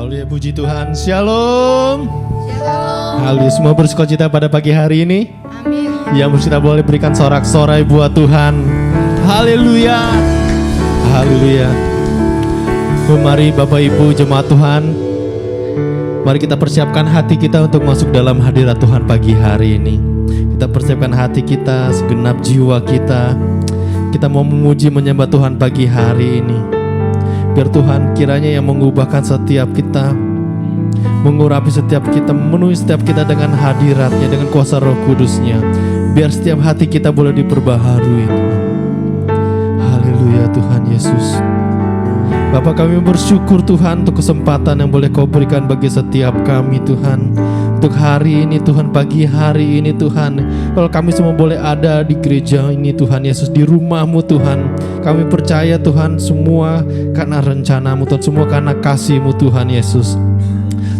Haleluya, puji Tuhan. Shalom. Shalom. Haleluya, semua bersukacita pada pagi hari ini. Amin. Yang bersukacita boleh berikan sorak-sorai buat Tuhan. Haleluya. Haleluya. Mari Bapak Ibu jemaat Tuhan, mari kita persiapkan hati kita untuk masuk dalam hadirat Tuhan pagi hari ini. Kita persiapkan hati kita, segenap jiwa kita. Kita mau memuji menyembah Tuhan pagi hari ini. Biar Tuhan kiranya yang mengubahkan setiap kita, mengurapi setiap kita, memenuhi setiap kita dengan hadiratnya, dengan kuasa Roh Kudusnya. Biar setiap hati kita boleh diperbaharui. Haleluya Tuhan Yesus. Bapak, kami bersyukur Tuhan untuk kesempatan yang boleh Kau berikan bagi setiap kami Tuhan. Untuk hari ini Tuhan, pagi hari ini Tuhan, kalau kami semua boleh ada di gereja ini Tuhan Yesus, di rumah-Mu Tuhan. Kami percaya Tuhan, semua karena rencana-Mu Tuhan, semua karena kasih-Mu Tuhan Yesus.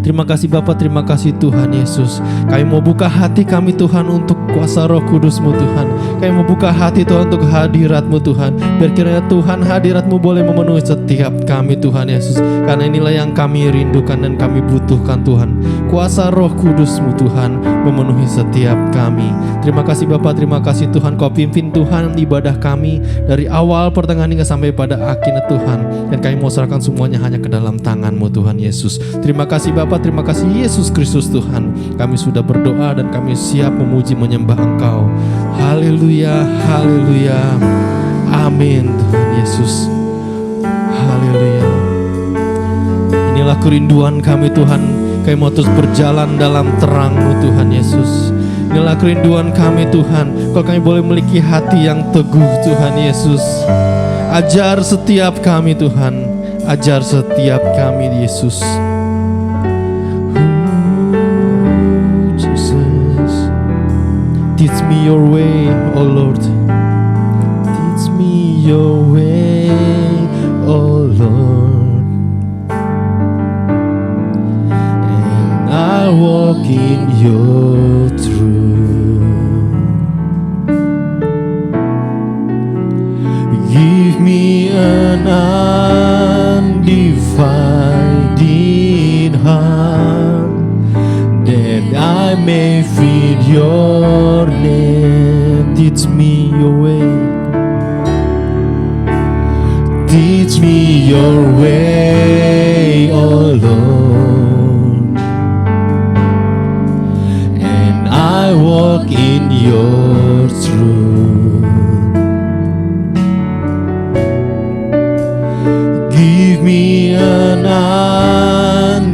Terima kasih Bapa, terima kasih Tuhan Yesus. Kami mau buka hati kami Tuhan untuk kuasa Roh Kudus-Mu Tuhan. Kami mau buka hati Tuhan untuk hadirat-Mu Tuhan. Biar kiranya Tuhan hadirat-Mu boleh memenuhi setiap kami Tuhan Yesus. Karena inilah yang kami rindukan dan kami butuhkan Tuhan. Kuasa Roh Kudus-Mu Tuhan memenuhi setiap kami. Terima kasih Bapa, terima kasih Tuhan. Kau pimpin Tuhan ibadah kami dari awal pertengahan hingga sampai pada akhirnya Tuhan. Dan kami mau serahkan semuanya hanya ke dalam tangan-Mu Tuhan Yesus. Terima kasih Bapa, terima kasih Yesus Kristus Tuhan. Kami sudah berdoa dan kami siap memuji menyembah Engkau. Haleluya, haleluya. Amin Tuhan Yesus. Haleluya. Inilah kerinduan kami Tuhan. Kami mau terus berjalan dalam terang-Mu Tuhan Yesus. Inilah kerinduan kami Tuhan. Kalau kami boleh memiliki hati yang teguh Tuhan Yesus. Ajar setiap kami Tuhan. Ajar setiap kami Yesus. Teach me your way, oh Lord. Teach me your way, oh Lord. And I walk in your truth. Give me an undivided heart, that I may feed your name. Teach me your way. Teach me your way, oh Lord. And I walk in your truth. Give me an undivided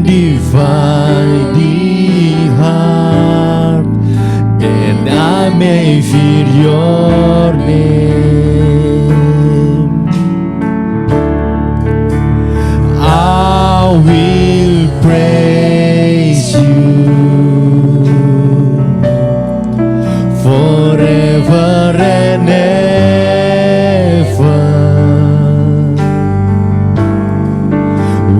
heart, that I may feed your name. I will praise you forever and ever.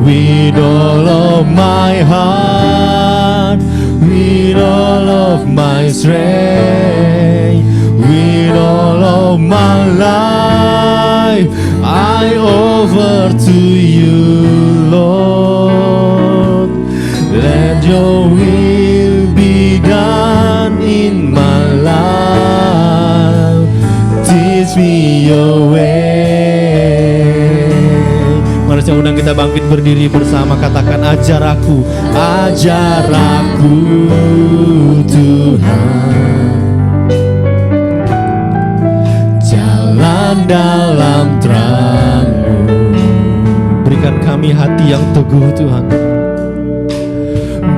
with all of my heart, with all of my strength, with all of my life, I offer to you, Lord. Let your will be done in my life. Teach me your way. Mari saya undang kita bangkit berdiri bersama, katakan ajar aku Tuhan, jalan dalam terang-Mu. Berikan kami hati yang teguh Tuhan.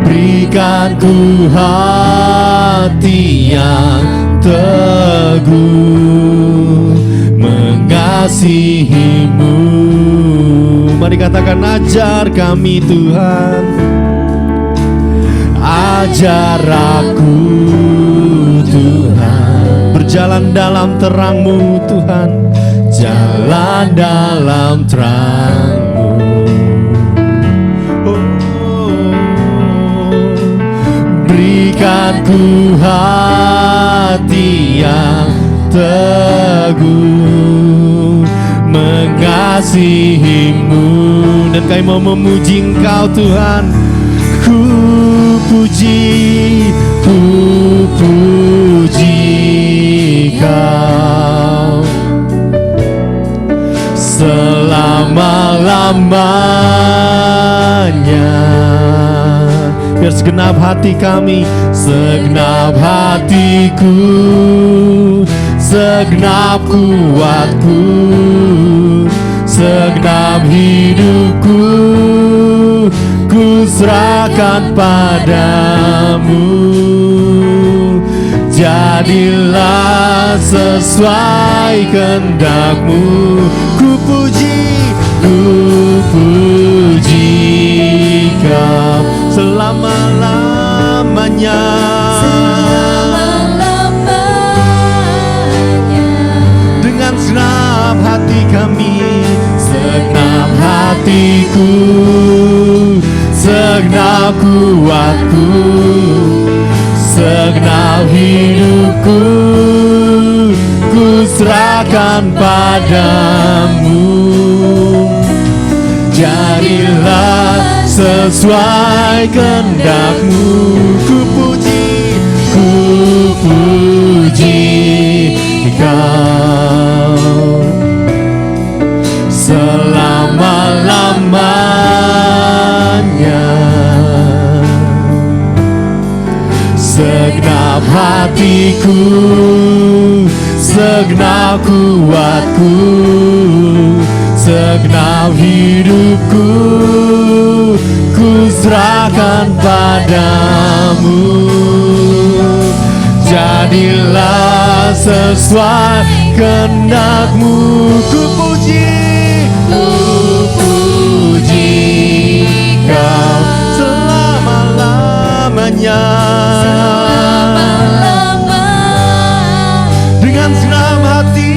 Berikan ku hati yang teguh mengasihi-Mu. Mari katakan ajar kami Tuhan, ajar aku Tuhan, berjalan dalam terang-Mu Tuhan, jalan dalam terang-Mu. Berikan ku hati yang teguh mengasihi-Mu, dan kami mau memuji Engkau Tuhan. Ku puji Kau selama-lamanya. Biar segenap hati kami, segenap hatiku, segenap kuatku, segenap hidupku, ku serahkan padamu. Jadilah sesuai kehendak-Mu. Ku puji Kau selama-lamanya. Dengan segenap hati kami, segenap hatiku, segenap kuatku, segenap hidupku, ku serahkan padamu. Jadilah sesuai kehendak-Mu. Ku puji Kau selama-lamanya. Segenap hatiku, segenap kuatku, segenap hidupku, ku serahkan padamu. Jadilah sesuai kehendak-Mu. Ku puji Kau selama-lamanya. Dengan segenap hati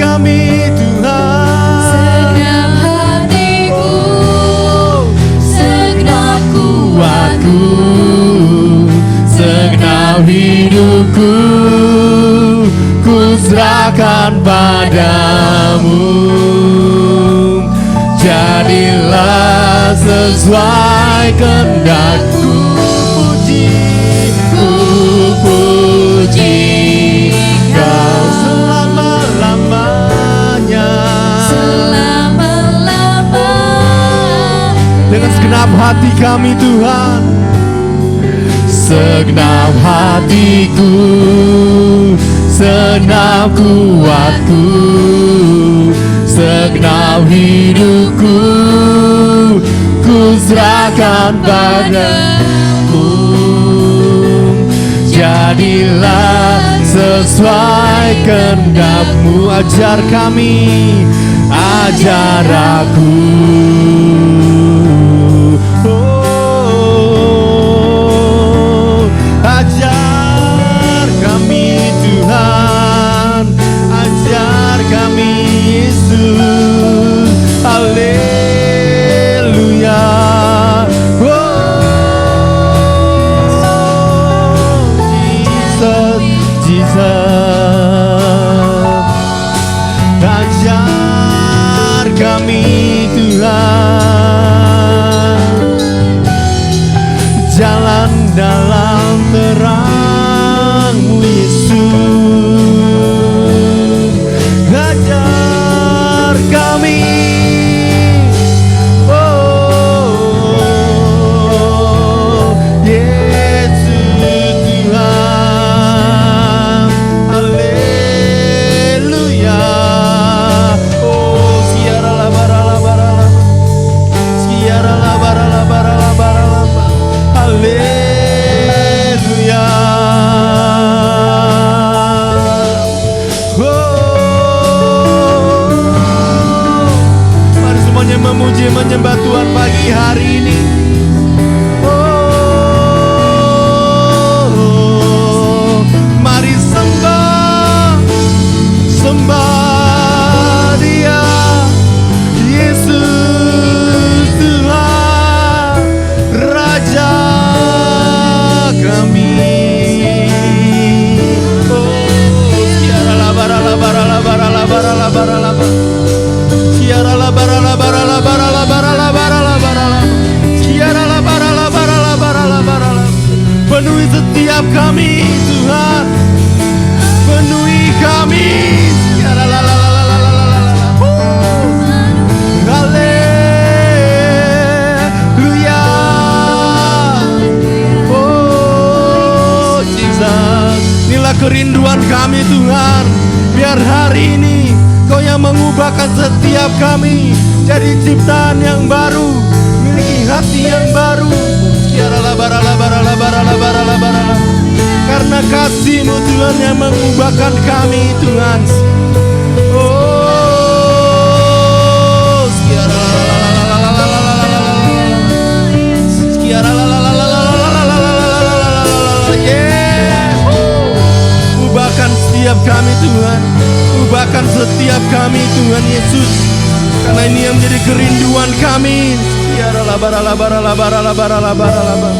kami Tuhan, segenap hatiku, segenap kuatku, segenap hidupku, ku serahkan padamu. Jadilah sesuai kehendak-Ku. Puji Kau selama-lamanya. Dengan segenap hati kami Tuhan, segenap hatiku, segenap kuatku, segenap hidupku, ku serahkan padamu. Jadilah sesuai kehendak-Mu. Ajar kami, ajar aku. Ajar kami Tuhan, ajar kami Yesus. Haleluya. pagi hari ini. Mari sembah Dia, Yesus Tuhan Raja kami. Siara la bara la bara la bara la bara la bara la bara. Siara la bara la bara la bara la bara la bara la bara la. Siara la bara la bara la bara la bara la. Penuhi setiap kami Tuhan, penuhi kami. Siara la la la la la la la la. Haleluya. Oh Jesus, inilah kerinduan kami Tuhan. Biar hari ini Kau yang mengubahkan setiap kami jadi ciptaan yang baru, miliki hati yang baru. Karena kasih-Mu Tuhan yang mengubahkan kami Tuhan. Oh, ubahkan setiap kami Tuhan, ubahkan setiap kami Tuhan Yesus, karena ini yang menjadi kerinduan kami. Sekiara la bara la bara la bara la bara la bara la bara.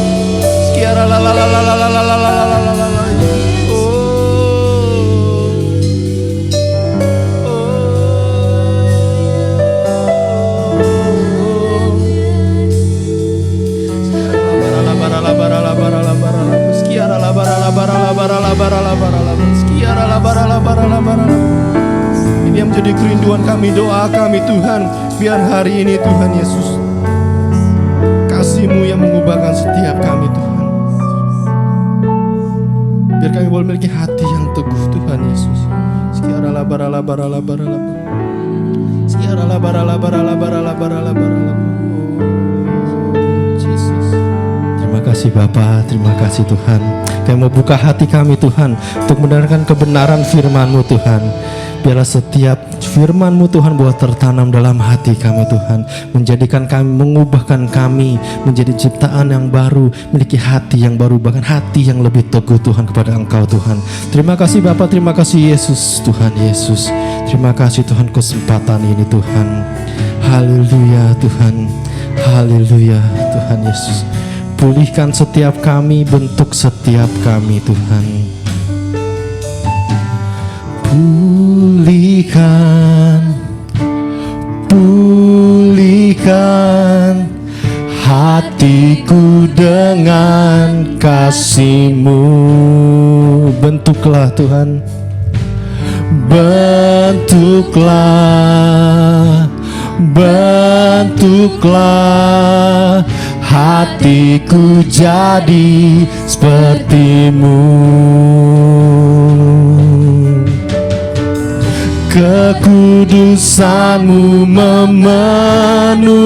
Sekiara la la la la la la la la la la la la. Ini yang menjadi kerinduan kami, doa kami Tuhan. Biar hari ini Tuhan Yesus, kasih-Mu yang mengubahkan setiap kami Tuhan. Biar kami boleh memiliki hati yang teguh Tuhan Yesus. Sekiara la bara la bara la bara la bara. Sekiara la bara la bara la bara la bara la bara la. Terima kasih Bapa, terima kasih Tuhan. Kami mau buka hati kami Tuhan untuk mendengarkan kebenaran firman-Mu Tuhan. Biarlah setiap firman-Mu Tuhan boleh tertanam dalam hati kami Tuhan, menjadikan kami, mengubahkan kami menjadi ciptaan yang baru, memiliki hati yang baru, bahkan hati yang lebih teguh Tuhan kepada Engkau Tuhan. Terima kasih Bapa, terima kasih Yesus, Tuhan Yesus. Terima kasih Tuhan kesempatan ini Tuhan. Haleluya Tuhan, haleluya Tuhan Yesus. Pulihkan setiap kami, bentuk setiap kami Tuhan. Pulihkan hatiku dengan kasih-Mu. Bentuklah Tuhan, bentuklah hatiku jadi seperti-Mu. Kekudusan-Mu memenuhiku.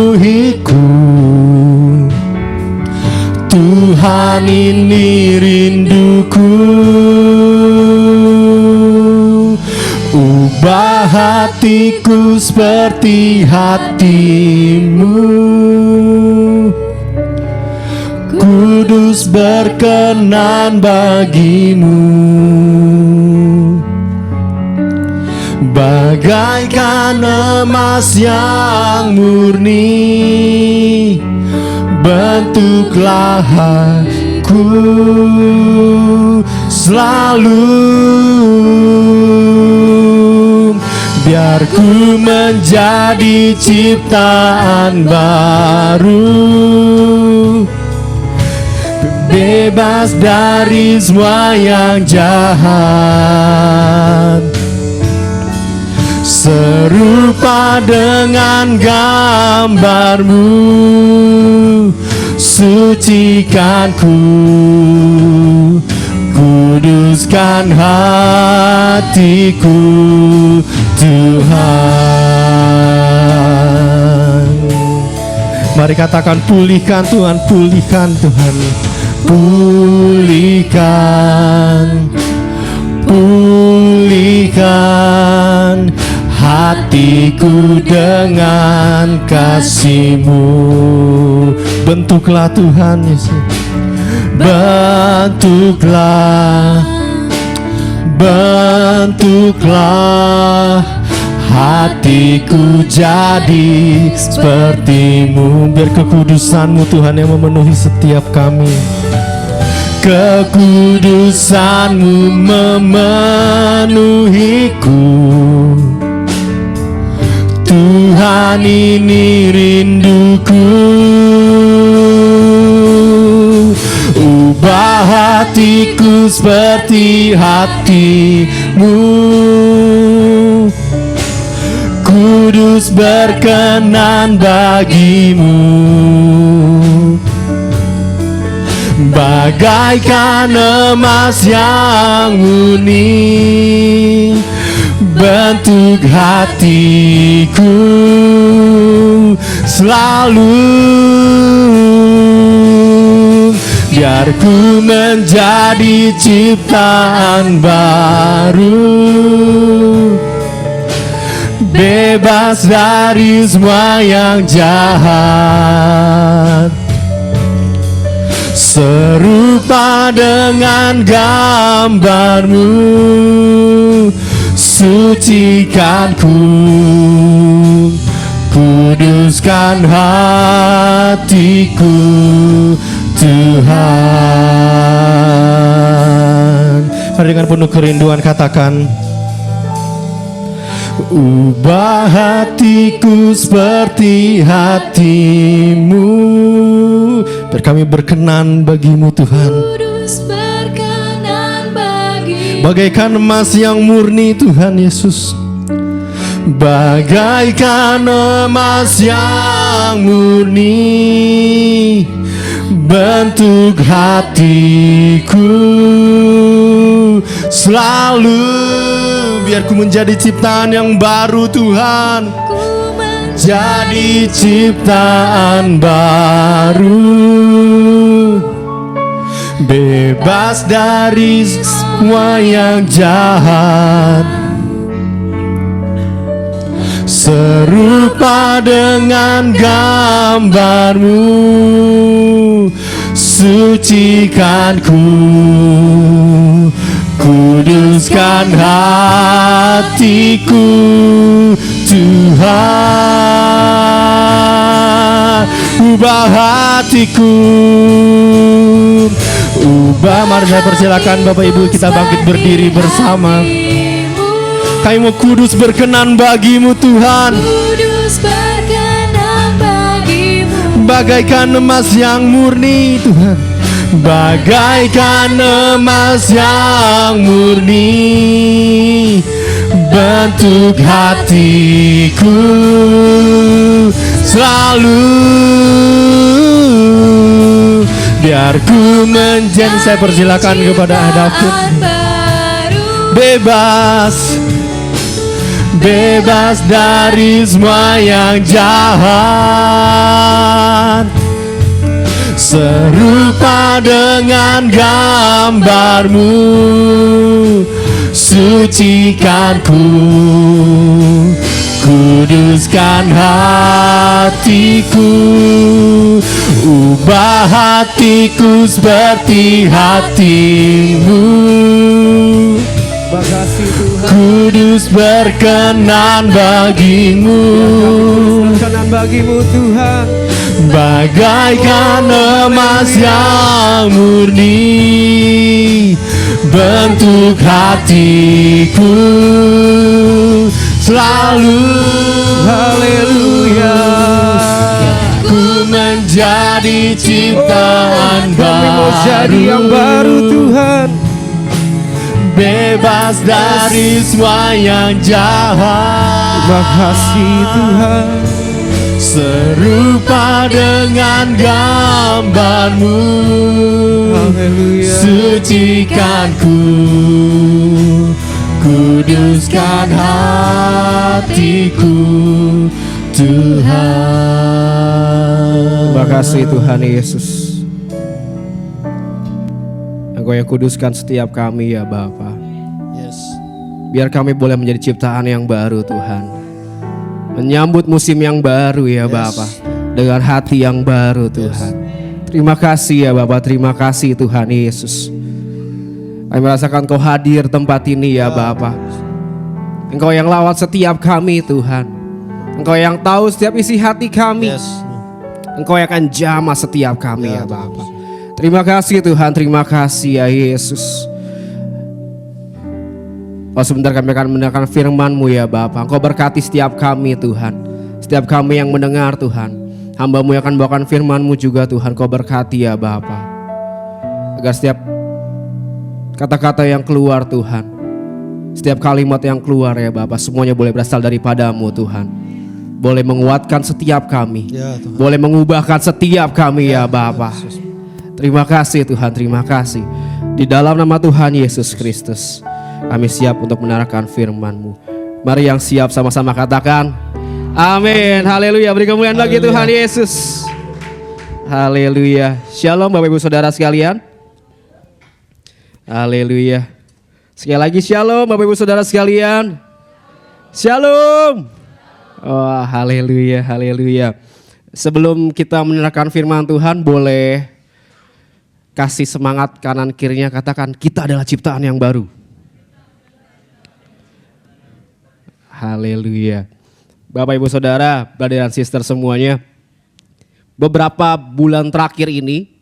Tuhan, ini rinduku. Ubah hatiku seperti hati-Mu. Kudus berkenan bagi-Mu. Bagaikan emas yang murni, bentuklah aku selalu. Biar ku menjadi ciptaan baru, bebas dari semua yang jahat, serupa dengan gambar-Mu. Sucikan ku, kuduskan hatiku Tuhan. Mari katakan, pulihkan Tuhan, pulihkan Tuhan. Pulihkan hatiku dengan kasih-Mu. bentuklah Tuhan Yesus. Bentuklah, bentuklah hatiku jadi seperti-Mu. Biar kekudusan-Mu Tuhan yang memenuhi setiap kami. Kekudusan-Mu memenuhiku. Tuhan, ini rinduku. Ubah hatiku seperti hati-Mu. Kudus berkenan bagi-Mu. Bagaikan emas yang murni bentuk hatiku selalu. Biar ku menjadi ciptaan baru, bebas dari semua yang jahat, serupa dengan gambar-Mu. Sucikan ku, kuduskan hatiku Tuhan. Mari dengan penuh kerinduan katakan, ubah hatiku seperti hati-Mu. Biar kami berkenan bagi-Mu Tuhan. Kudus berkenan bagi-Mu. Bagaikan emas yang murni Tuhan Yesus. Bagaikan emas yang murni bentuk hatiku selalu. Biar ku menjadi ciptaan yang baru Tuhan. Jadi ciptaan baru, bebas dari semua yang jahat, serupa dengan gambar-Mu. Sucikan ku, kuduskan hatiku Tuhan. Ubah hatiku, ubah. Mari saya persilakan Bapak Ibu kita bangkit berdiri bersama. Kami mau kudus berkenan bagi-Mu Tuhan. Kudus berkenan bagi-Mu. Bagaikan emas yang murni Tuhan. Bagaikan emas yang murni bentuk hatiku selalu. Biar ku menjadi, saya persilakan kepada David. Bebas, bebas dari semua yang jahat, serupa dengan gambar-Mu. Sucikan ku, kuduskan hatiku. Ubah hatiku seperti hati-Mu. Kudus berkenan bagi-Mu. Berkenan bagi-Mu Tuhan. Bagaikan emas yang murni bentuk hatiku selalu. Haleluya. Ku menjadi ciptaan Kami mau jadi yang baru Tuhan. Bebas dari semua yang jahat. Terima kasih Tuhan. Serupa dengan gambar-Mu. Haleluya. Sucikan ku, kuduskan hatiku Tuhan. Terima kasih Tuhan Yesus. Engkau yang kuduskan setiap kami ya Bapa. Yes. Biar kami boleh menjadi ciptaan yang baru Tuhan. Menyambut musim yang baru ya Bapa. dengan hati yang baru Tuhan. Terima kasih ya Bapa, terima kasih Tuhan Yesus. Kami merasakan Kau hadir tempat ini ya Bapa. Engkau yang lawat setiap kami Tuhan. Engkau yang tahu setiap isi hati kami. Engkau yang akan jamah setiap kami ya Bapa. Terima kasih Tuhan, terima kasih ya Yesus. Oh sebentar kami akan mendengarkan firman-Mu ya Bapa. Engkau berkati setiap kami Tuhan. Setiap kami yang mendengar Tuhan. Hamba-Mu yang akan bawakan firman-Mu juga Tuhan. Engkau berkati ya Bapa. Agar setiap kata-kata yang keluar Tuhan, setiap kalimat yang keluar ya Bapa, semuanya boleh berasal daripada-Mu Tuhan. Boleh menguatkan setiap kami. Boleh mengubahkan setiap kami ya Bapa. Terima kasih Tuhan, terima kasih. Di dalam nama Tuhan Yesus Kristus, kami siap untuk mendengarkan firman-Mu. Mari yang siap sama-sama katakan amin. Haleluya. Beri kemuliaan bagi Tuhan Yesus. Haleluya. Shalom Bapak Ibu Saudara sekalian. Haleluya. Sekali lagi shalom Bapak Ibu Saudara sekalian. Shalom. Oh, haleluya, haleluya. Sebelum kita mendengarkan firman Tuhan, boleh kasih semangat kanan kirinya, katakan kita adalah ciptaan yang baru. Haleluya. Bapak Ibu Saudara, brother dan sister semuanya, beberapa bulan terakhir ini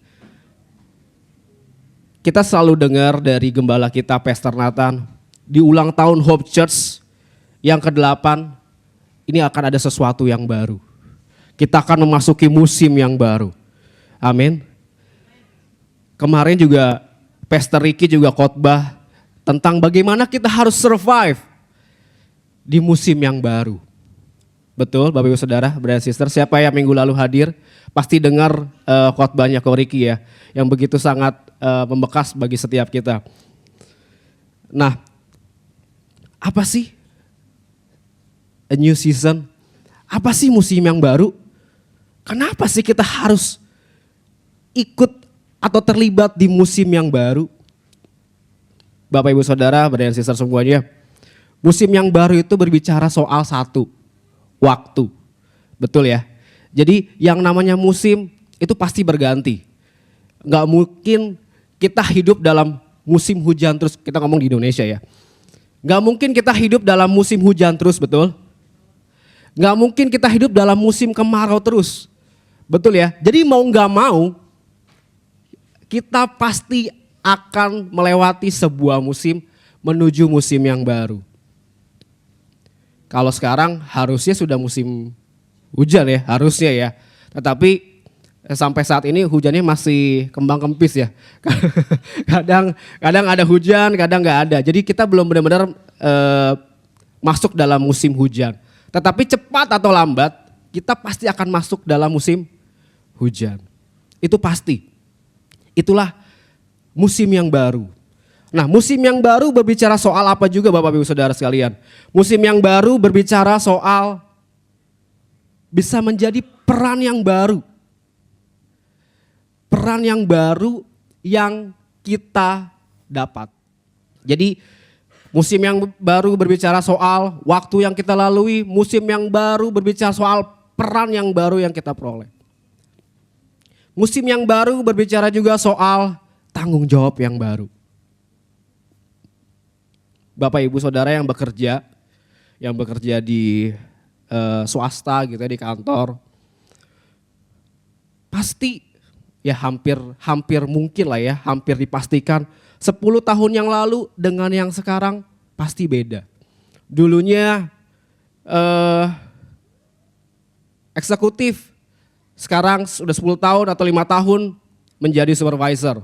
kita selalu dengar dari gembala kita Pastor Nathan, di ulang tahun Hope Church yang ke-8 ini akan ada sesuatu yang baru. Kita akan memasuki musim yang baru. Amin. Kemarin juga Pastor Ricky juga khotbah tentang bagaimana kita harus survive di musim yang baru. Betul Bapak Ibu Saudara, brother sister, siapa yang minggu lalu hadir pasti dengar khotbahnya Ko Ricky ya, yang begitu sangat membekas bagi setiap kita. Nah, apa sih a new season? Apa sih musim yang baru? Kenapa sih kita harus ikut atau terlibat di musim yang baru? Bapak Ibu Saudara, brother dan sister semuanya, musim yang baru itu berbicara soal satu, waktu. Betul ya? Jadi yang namanya musim itu pasti berganti. Nggak mungkin kita hidup dalam musim hujan terus, kita ngomong di Indonesia ya. Nggak mungkin kita hidup dalam musim hujan terus, betul? Nggak mungkin kita hidup dalam musim kemarau terus. Betul ya? Jadi mau nggak mau, kita pasti akan melewati sebuah musim menuju musim yang baru. Kalau sekarang harusnya sudah musim hujan ya, harusnya ya. Tetapi sampai saat ini hujannya masih kembang kempis ya. kadang ada hujan, kadang nggak ada. Jadi kita belum benar-benar masuk dalam musim hujan. Tetapi cepat atau lambat kita pasti akan masuk dalam musim hujan. Itu pasti. Itulah musim yang baru. Nah, musim yang baru berbicara soal apa juga Bapak Ibu Saudara sekalian? Musim yang baru berbicara soal bisa menjadi peran yang baru. Peran yang baru yang kita dapat. Jadi musim yang baru berbicara soal waktu yang kita lalui, musim yang baru berbicara soal peran yang baru yang kita peroleh. Musim yang baru berbicara juga soal tanggung jawab yang baru. Bapak Ibu Saudara yang bekerja di swasta gitu ya, di kantor, pasti ya hampir mungkin lah ya, hampir dipastikan 10 tahun yang lalu dengan yang sekarang pasti beda. Dulunya eksekutif, sekarang sudah 10 tahun atau 5 tahun menjadi supervisor.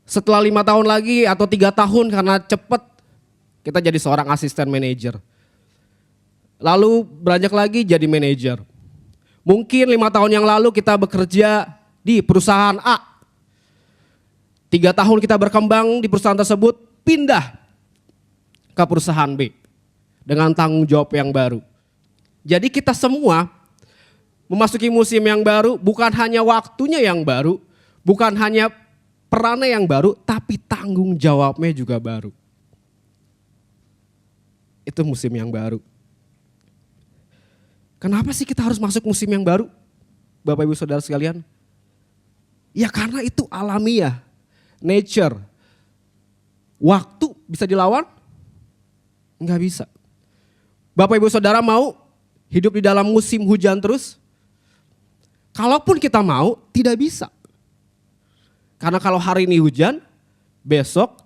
Setelah 5 tahun lagi atau 3 tahun karena cepat kita jadi seorang asisten manajer. Lalu beranjak lagi jadi manajer. Mungkin 5 tahun yang lalu kita bekerja di perusahaan A. 3 tahun kita berkembang di perusahaan tersebut, pindah ke perusahaan B dengan tanggung jawab yang baru. Jadi kita semua memasuki musim yang baru, bukan hanya waktunya yang baru, bukan hanya perannya yang baru, tapi tanggung jawabnya juga baru. Itu musim yang baru. Kenapa sih kita harus masuk musim yang baru? Bapak Ibu Saudara sekalian. Ya karena itu alamiah, nature. Waktu bisa dilawan? Enggak bisa. Bapak Ibu Saudara mau hidup di dalam musim hujan terus? Kalaupun kita mau, tidak bisa. Karena kalau hari ini hujan, besok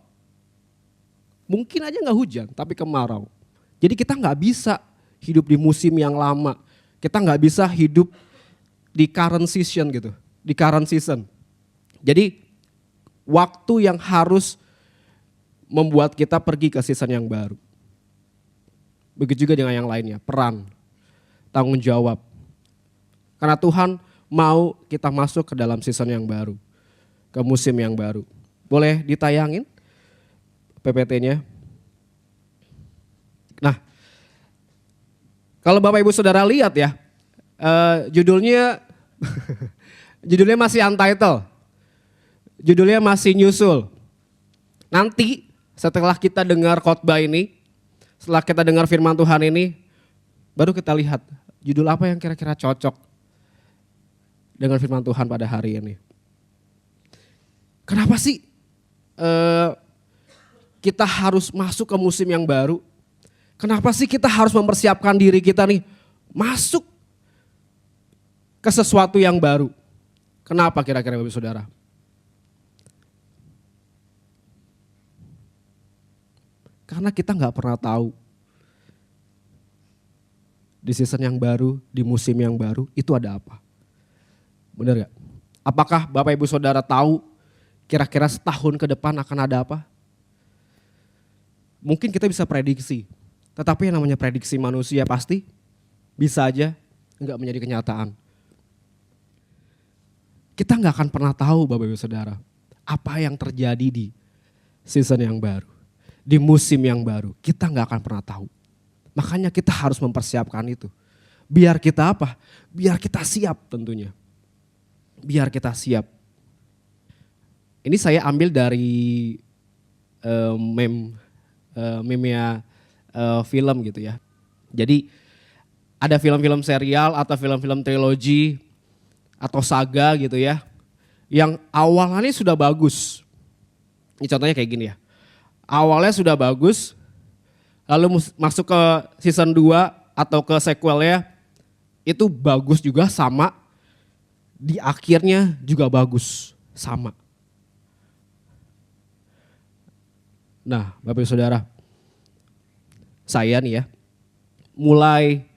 mungkin aja nggak hujan, tapi kemarau. Jadi kita nggak bisa hidup di musim yang lama. Kita nggak bisa hidup di current season gitu, di current season. Jadi waktu yang harus membuat kita pergi ke season yang baru. Begitu juga dengan yang lainnya, peran, tanggung jawab. Karena Tuhan mau kita masuk ke dalam season yang baru, ke musim yang baru. Boleh ditayangin PPT-nya? Nah, kalau Bapak Ibu Saudara lihat ya, judulnya judulnya masih untitled, judulnya masih nyusul. Nanti setelah kita dengar khotbah ini, setelah kita dengar firman Tuhan ini, baru kita lihat judul apa yang kira-kira cocok dengan firman Tuhan pada hari ini. Kenapa sih kita harus masuk ke musim yang baru? Kenapa sih kita harus mempersiapkan diri kita nih masuk ke sesuatu yang baru? Kenapa kira-kira Bapak Saudara? Karena kita nggak pernah tahu di season yang baru, di musim yang baru itu ada apa. Benar gak? Apakah Bapak Ibu Saudara tahu kira-kira setahun ke depan akan ada apa? Mungkin kita bisa prediksi. Tetapi yang namanya prediksi manusia pasti bisa aja enggak menjadi kenyataan. Kita enggak akan pernah tahu Bapak Ibu Saudara apa yang terjadi di season yang baru. Di musim yang baru. Kita enggak akan pernah tahu. Makanya kita harus mempersiapkan itu. Biar kita apa? Biar kita siap tentunya. Biar kita siap. Ini saya ambil dari meme-nya film gitu ya. Jadi ada film-film serial atau film-film trilogi atau saga gitu ya. Yang awalnya sudah bagus. Ini contohnya kayak gini ya. Awalnya sudah bagus, lalu masuk ke season 2 atau ke sequelnya itu bagus juga sama. Di akhirnya juga bagus sama. Nah Bapak Ibu Saudara, saya nih ya mulai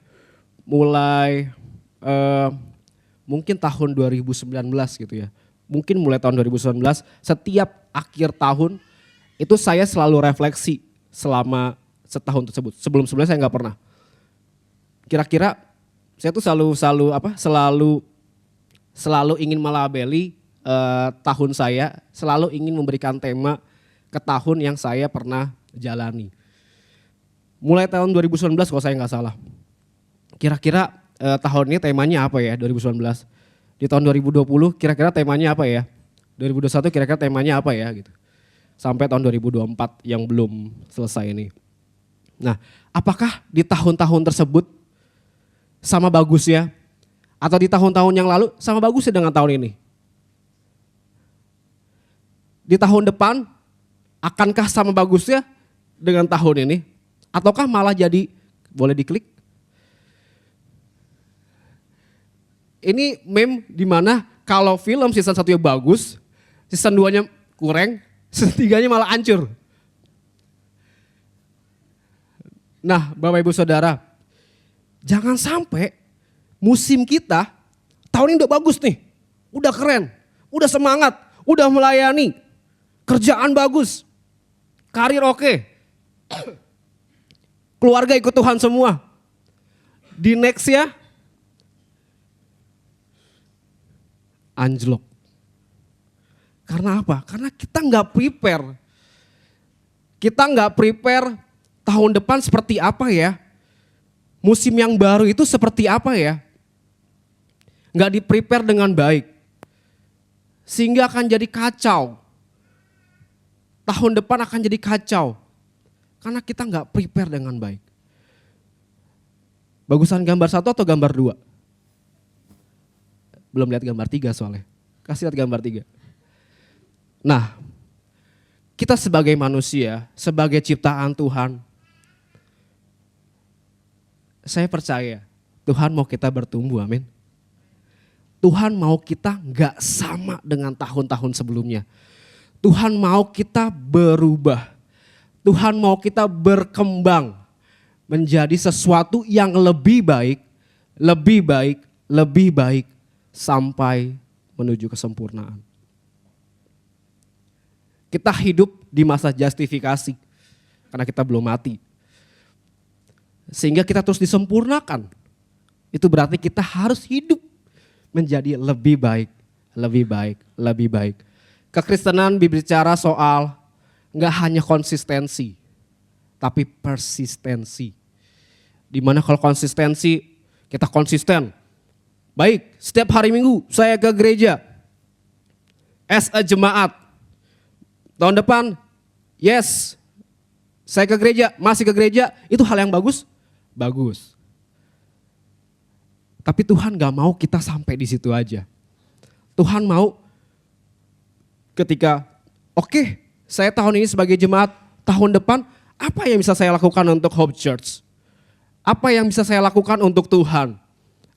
mungkin tahun 2019 gitu ya. Mungkin mulai tahun 2019 setiap akhir tahun itu saya selalu refleksi selama setahun tersebut. Sebelumnya saya nggak pernah. Kira-kira saya tuh selalu ingin melabeli tahun saya, selalu ingin memberikan tema ke tahun yang saya pernah jalani. Mulai tahun 2019 kalau saya nggak salah. Kira-kira tahun ini temanya apa ya 2019? Di tahun 2020 kira-kira temanya apa ya? 2021 kira-kira temanya apa ya gitu. Sampai tahun 2024 yang belum selesai ini. Nah, apakah di tahun-tahun tersebut sama bagusnya? Atau di tahun-tahun yang lalu sama bagusnya dengan tahun ini? Di tahun depan akankah sama bagusnya dengan tahun ini? Ataukah malah jadi, boleh diklik? Ini meme dimana kalau film season 1-nya bagus, season 2-nya kurang, season 3-nya malah hancur. Nah Bapak Ibu Saudara, jangan sampai musim kita, tahun ini udah bagus nih, udah keren, udah semangat, udah melayani, kerjaan bagus, karir oke, keluarga ikut Tuhan semua. Di next ya, anjlok. Karena apa? Karena kita nggak prepare. Kita nggak prepare tahun depan seperti apa ya. Musim yang baru itu seperti apa ya. Nggak di-prepare dengan baik. Sehingga akan jadi kacau. Tahun depan akan jadi kacau. Karena kita nggak prepare dengan baik. Bagusan gambar 1 atau gambar 2? Belum lihat gambar 3 soalnya. Kasih lihat gambar 3. Nah, kita sebagai manusia, sebagai ciptaan Tuhan, saya percaya Tuhan mau kita bertumbuh, amin. Tuhan mau kita gak sama dengan tahun-tahun sebelumnya. Tuhan mau kita berubah. Tuhan mau kita berkembang menjadi sesuatu yang lebih baik, lebih baik, lebih baik sampai menuju kesempurnaan. Kita hidup di masa justifikasi karena kita belum mati. Sehingga kita terus disempurnakan. Itu berarti kita harus hidup menjadi lebih baik, lebih baik, lebih baik. Kekristenan berbicara soal nggak hanya konsistensi, tapi persistensi. Dimana kalau konsistensi, kita konsisten. Baik, setiap hari Minggu saya ke gereja. As a jemaat. Tahun depan, yes, saya ke gereja, masih ke gereja, itu hal yang bagus? Bagus. Tapi Tuhan gak mau kita sampai di situ aja. Tuhan mau ketika, oke, saya tahun ini sebagai jemaat, tahun depan apa yang bisa saya lakukan untuk Hope Church? Apa yang bisa saya lakukan untuk Tuhan?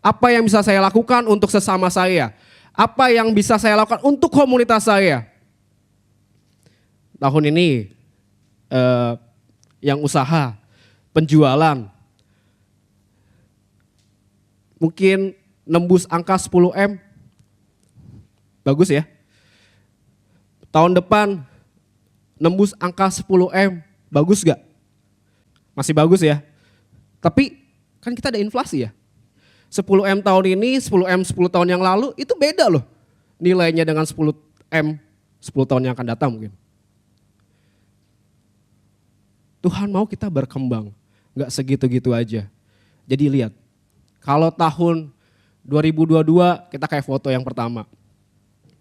Apa yang bisa saya lakukan untuk sesama saya? Apa yang bisa saya lakukan untuk komunitas saya? Tahun ini yang usaha, penjualan, mungkin nembus angka 10M, bagus ya. Tahun depan nembus angka 10M, bagus gak? Masih bagus ya. Tapi kan kita ada inflasi ya. 10M tahun ini, 10M 10 tahun yang lalu itu beda loh. Nilainya dengan 10M 10 tahun yang akan datang mungkin. Tuhan mau kita berkembang, gak segitu-gitu aja. Jadi lihat, kalau tahun 2022 kita kayak foto yang pertama.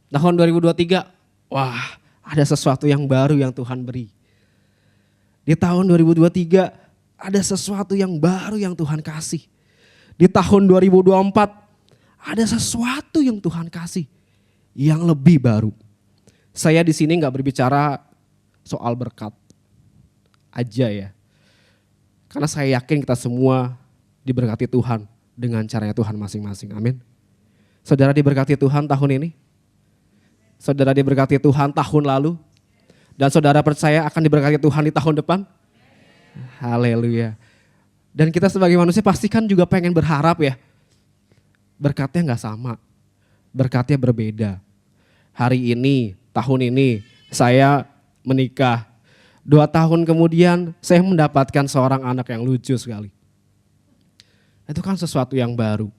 Tahun 2023, wah ada sesuatu yang baru yang Tuhan beri. Di tahun 2023 ada sesuatu yang baru yang Tuhan kasih. Di tahun 2024 ada sesuatu yang Tuhan kasih yang lebih baru. Saya di sini nggak berbicara soal berkat aja ya. Karena saya yakin kita semua diberkati Tuhan dengan caranya Tuhan masing-masing. Amin. Saudara diberkati Tuhan tahun ini. Saudara diberkati Tuhan tahun lalu. Dan saudara percaya akan diberkati Tuhan di tahun depan. Haleluya. Dan kita sebagai manusia pasti kan juga pengen berharap ya. Berkatnya gak sama. Berkatnya berbeda. Hari ini, tahun ini saya menikah. 2 tahun kemudian saya mendapatkan seorang anak yang lucu sekali. Itu kan sesuatu yang baru.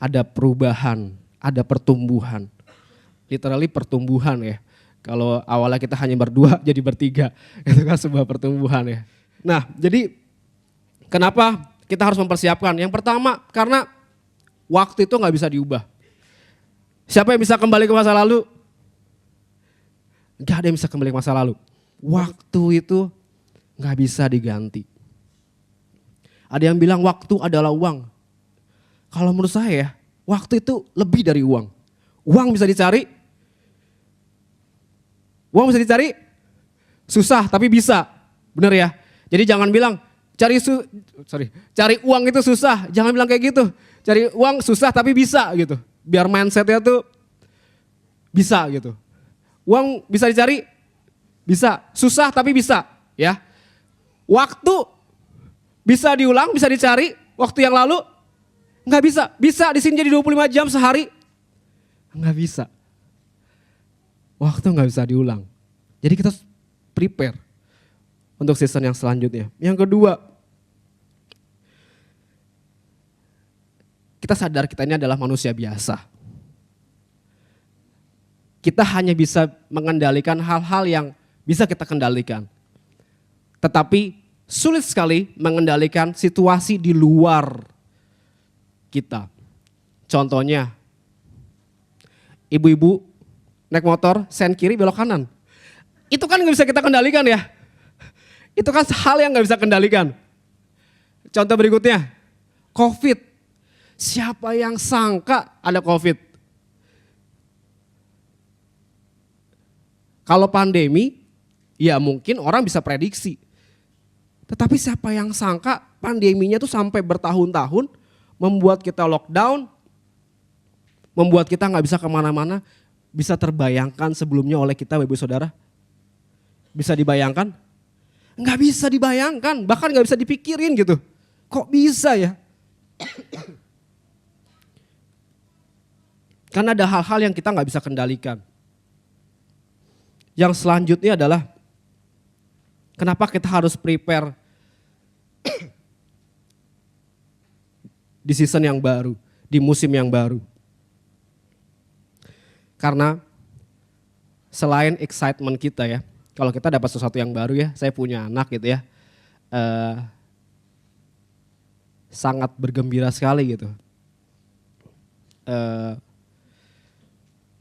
Ada perubahan, ada pertumbuhan. Literally pertumbuhan ya. Kalau awalnya kita hanya berdua jadi bertiga. Itu kan sebuah pertumbuhan ya. Nah jadi kenapa kita harus mempersiapkan? Yang pertama karena waktu itu gak bisa diubah. Siapa yang bisa kembali ke masa lalu? Gak ada yang bisa kembali ke masa lalu. Waktu itu gak bisa diganti. Ada yang bilang waktu adalah uang. Kalau menurut saya waktu itu lebih dari uang. Uang bisa dicari. Uang bisa dicari. Susah tapi bisa. Bener ya. Jadi jangan bilang cari uang itu susah. Jangan bilang kayak gitu. Cari uang susah tapi bisa gitu. Biar mindsetnya tuh bisa gitu. Uang bisa dicari, bisa. Susah tapi bisa ya. Waktu bisa diulang, bisa dicari. Waktu yang lalu nggak bisa. Bisa di sini jadi 25 jam sehari. Nggak bisa. Waktu nggak bisa diulang. Jadi kita prepare untuk season yang selanjutnya. Yang kedua, kita sadar kita ini adalah manusia biasa. Kita hanya bisa mengendalikan hal-hal yang bisa kita kendalikan. Tetapi sulit sekali mengendalikan situasi di luar kita. Contohnya, ibu-ibu naik motor, sen kiri belok kanan. Itu kan gak bisa kita kendalikan ya. Itu kan hal yang gak bisa kendalikan. Contoh berikutnya, COVID. Siapa yang sangka ada COVID? Kalau pandemi, ya mungkin orang bisa prediksi. Tetapi siapa yang sangka pandeminya tuh sampai bertahun-tahun, membuat kita lockdown, membuat kita nggak bisa kemana-mana. Bisa terbayangkan sebelumnya oleh kita, Bapak Ibu Saudara? Bisa dibayangkan? Nggak bisa dibayangkan, bahkan nggak bisa dipikirin gitu. Kok bisa ya? Karena ada hal-hal yang kita nggak bisa kendalikan. Yang selanjutnya adalah kenapa kita harus prepare di season yang baru, di musim yang baru. Karena selain excitement kita ya, kalau kita dapat sesuatu yang baru ya, saya punya anak gitu ya, sangat bergembira sekali gitu.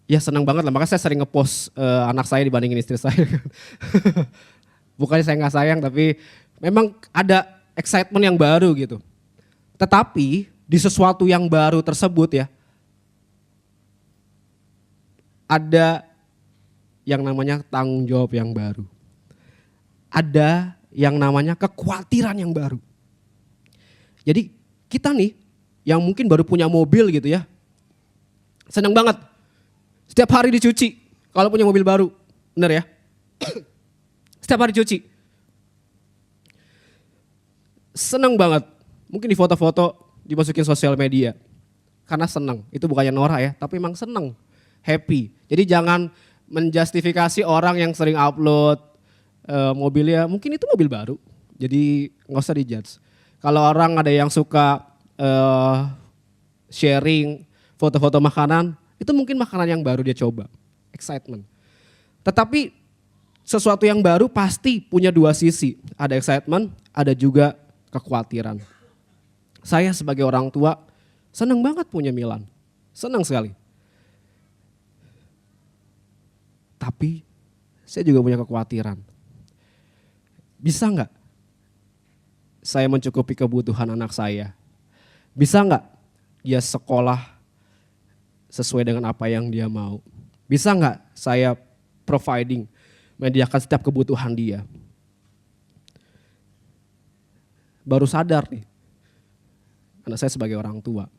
Ya senang banget lah, makanya saya sering ngepost anak saya dibandingin istri saya. Bukannya saya nggak sayang, tapi memang ada excitement yang baru gitu. Tetapi di sesuatu yang baru tersebut ya, ada yang namanya tanggung jawab yang baru. Ada yang namanya kekhawatiran yang baru. Jadi kita nih yang mungkin baru punya mobil gitu ya, senang banget. Setiap hari dicuci kalau punya mobil baru, bener ya? Setiap hari dicuci. Senang banget, mungkin di foto-foto dimasukin sosial media. Karena senang, itu bukannya norak ya, tapi emang senang, happy. Jadi jangan menjustifikasi orang yang sering upload mobilnya, mungkin itu mobil baru. Jadi nggak usah dijudge. Kalau orang ada yang suka sharing foto-foto makanan, itu mungkin makanan yang baru dia coba, excitement. Tetapi sesuatu yang baru pasti punya dua sisi, ada excitement, ada juga kekhawatiran. Saya sebagai orang tua senang banget punya Milan, senang sekali. Tapi saya juga punya kekhawatiran. Bisa nggak saya mencukupi kebutuhan anak saya? Bisa nggak dia sekolah sesuai dengan apa yang dia mau? Bisa nggak saya providing, menyediakan setiap kebutuhan dia? Baru sadar nih, karena saya sebagai orang tua,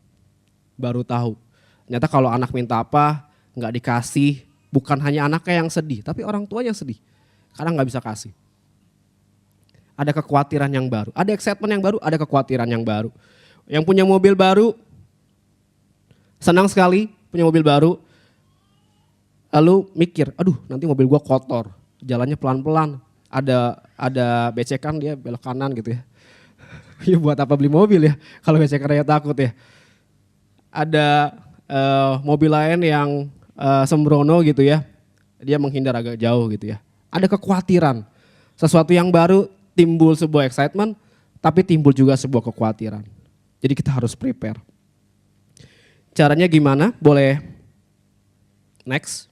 baru tahu. Ternyata kalau anak minta apa, nggak dikasih, bukan hanya anaknya yang sedih, tapi orang tua yang sedih. Karena nggak bisa kasih. Ada kekhawatiran yang baru, ada excitement yang baru, ada kekhawatiran yang baru. Yang punya mobil baru, senang sekali punya mobil baru, lalu mikir, aduh nanti mobil gua kotor, jalannya pelan-pelan, ada becekan dia belok kanan gitu ya. Ya buat apa beli mobil ya, kalau becekan aja takut ya. Ada mobil lain yang sembrono gitu ya, dia menghindar agak jauh gitu ya. Ada kekhawatiran, sesuatu yang baru timbul sebuah excitement, tapi timbul juga sebuah kekhawatiran. Jadi kita harus prepare. Caranya gimana? Boleh next.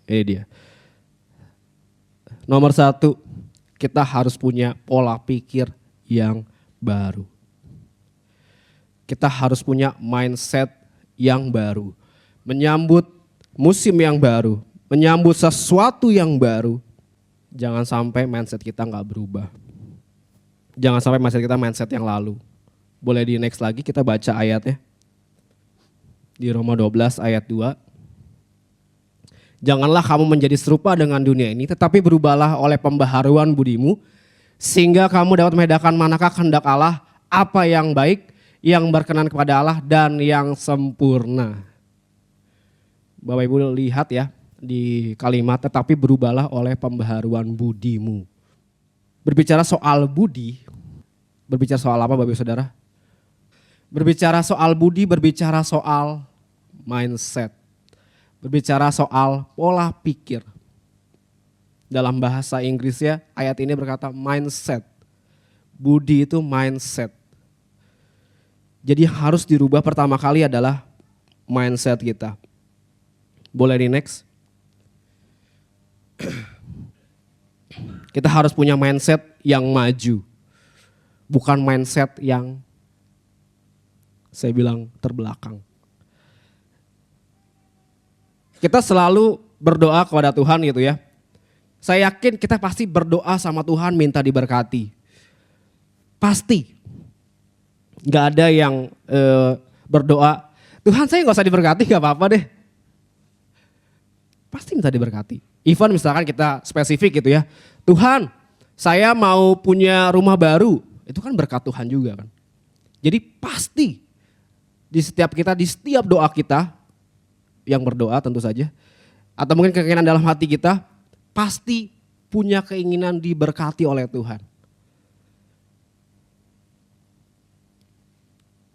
Ini dia. Nomor 1, kita harus punya pola pikir yang baru. Kita harus punya mindset yang baru. Menyambut musim yang baru, menyambut sesuatu yang baru. Jangan sampai mindset kita nggak berubah. Jangan sampai mindset kita mindset yang lalu. Boleh di next lagi, kita baca ayatnya. Di Roma 12 ayat 2. Janganlah kamu menjadi serupa dengan dunia ini, tetapi berubahlah oleh pembaharuan budimu, sehingga kamu dapat membedakan manakah kehendak Allah, apa yang baik, yang berkenan kepada Allah, dan yang sempurna. Bapak Ibu lihat ya di kalimat, tetapi berubahlah oleh pembaharuan budimu. Berbicara soal budi, berbicara soal apa Bapak Ibu Saudara? Berbicara soal budi, berbicara soal mindset. Berbicara soal pola pikir. Dalam bahasa Inggrisnya ayat ini berkata mindset. Budi itu mindset. Jadi harus dirubah pertama kali adalah mindset kita. Boleh di next? Kita harus punya mindset yang maju. bukan mindset yang saya bilang terbelakang. Kita selalu berdoa kepada Tuhan gitu ya. Saya yakin kita pasti berdoa sama Tuhan minta diberkati. Pasti. Gak ada yang berdoa, Tuhan saya gak usah diberkati gak apa-apa deh. Pasti minta diberkati. Even misalkan kita spesifik gitu ya. Tuhan saya mau punya rumah baru. Itu kan berkat Tuhan juga kan. Jadi pasti di setiap kita, di setiap doa kita yang berdoa tentu saja. Atau mungkin keinginan dalam hati kita pasti punya keinginan diberkati oleh Tuhan.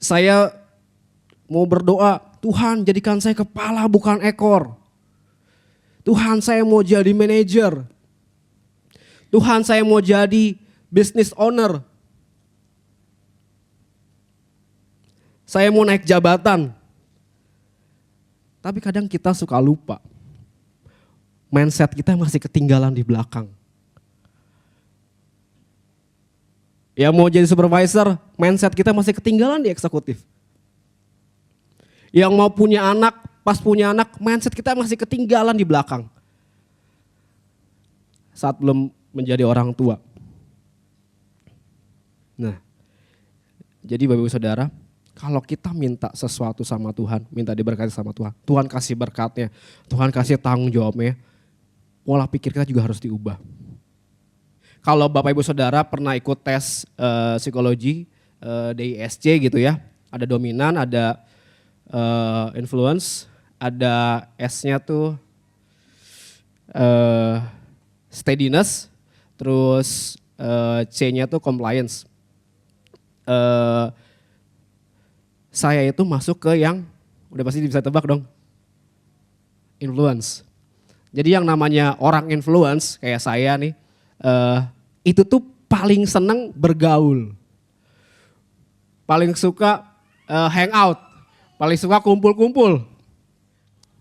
Saya mau berdoa, Tuhan jadikan saya kepala bukan ekor. Tuhan saya mau jadi manajer. Tuhan saya mau jadi business owner. Saya mau naik jabatan. Tapi kadang kita suka lupa. Mindset kita masih ketinggalan di belakang. Ya mau jadi supervisor, mindset kita masih ketinggalan di eksekutif. Yang mau punya anak, pas punya anak, mindset kita masih ketinggalan di belakang. Saat belum menjadi orang tua. Nah, jadi Bapak Ibu Saudara, kalau kita minta sesuatu sama Tuhan, minta diberkati sama Tuhan, Tuhan kasih berkatnya, Tuhan kasih tanggung jawabnya, pola pikir kita juga harus diubah. Kalau Bapak Ibu Saudara pernah ikut tes psikologi DISC gitu ya, ada dominan, ada influence, ada S-nya tuh steadiness, terus C-nya tuh compliance. Saya itu masuk ke yang, udah pasti bisa tebak dong, influence. Jadi yang namanya orang influence kayak saya nih, itu tuh paling seneng bergaul. Paling suka hangout, paling suka kumpul-kumpul.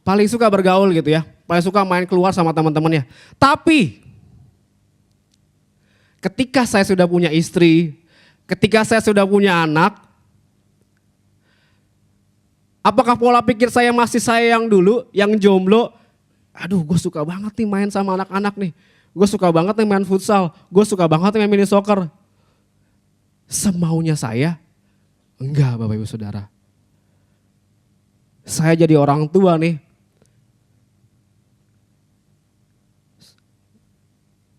Paling suka bergaul gitu ya, paling suka main keluar sama teman-temannya. Tapi ketika saya sudah punya istri, ketika saya sudah punya anak, apakah pola pikir saya masih saya yang dulu, yang jomblo? Aduh gue suka banget nih main sama anak-anak nih. Gue suka banget nih main futsal. Gue suka banget nih main mini soccer. Semaunya saya? Enggak Bapak Ibu Saudara. Saya jadi orang tua nih.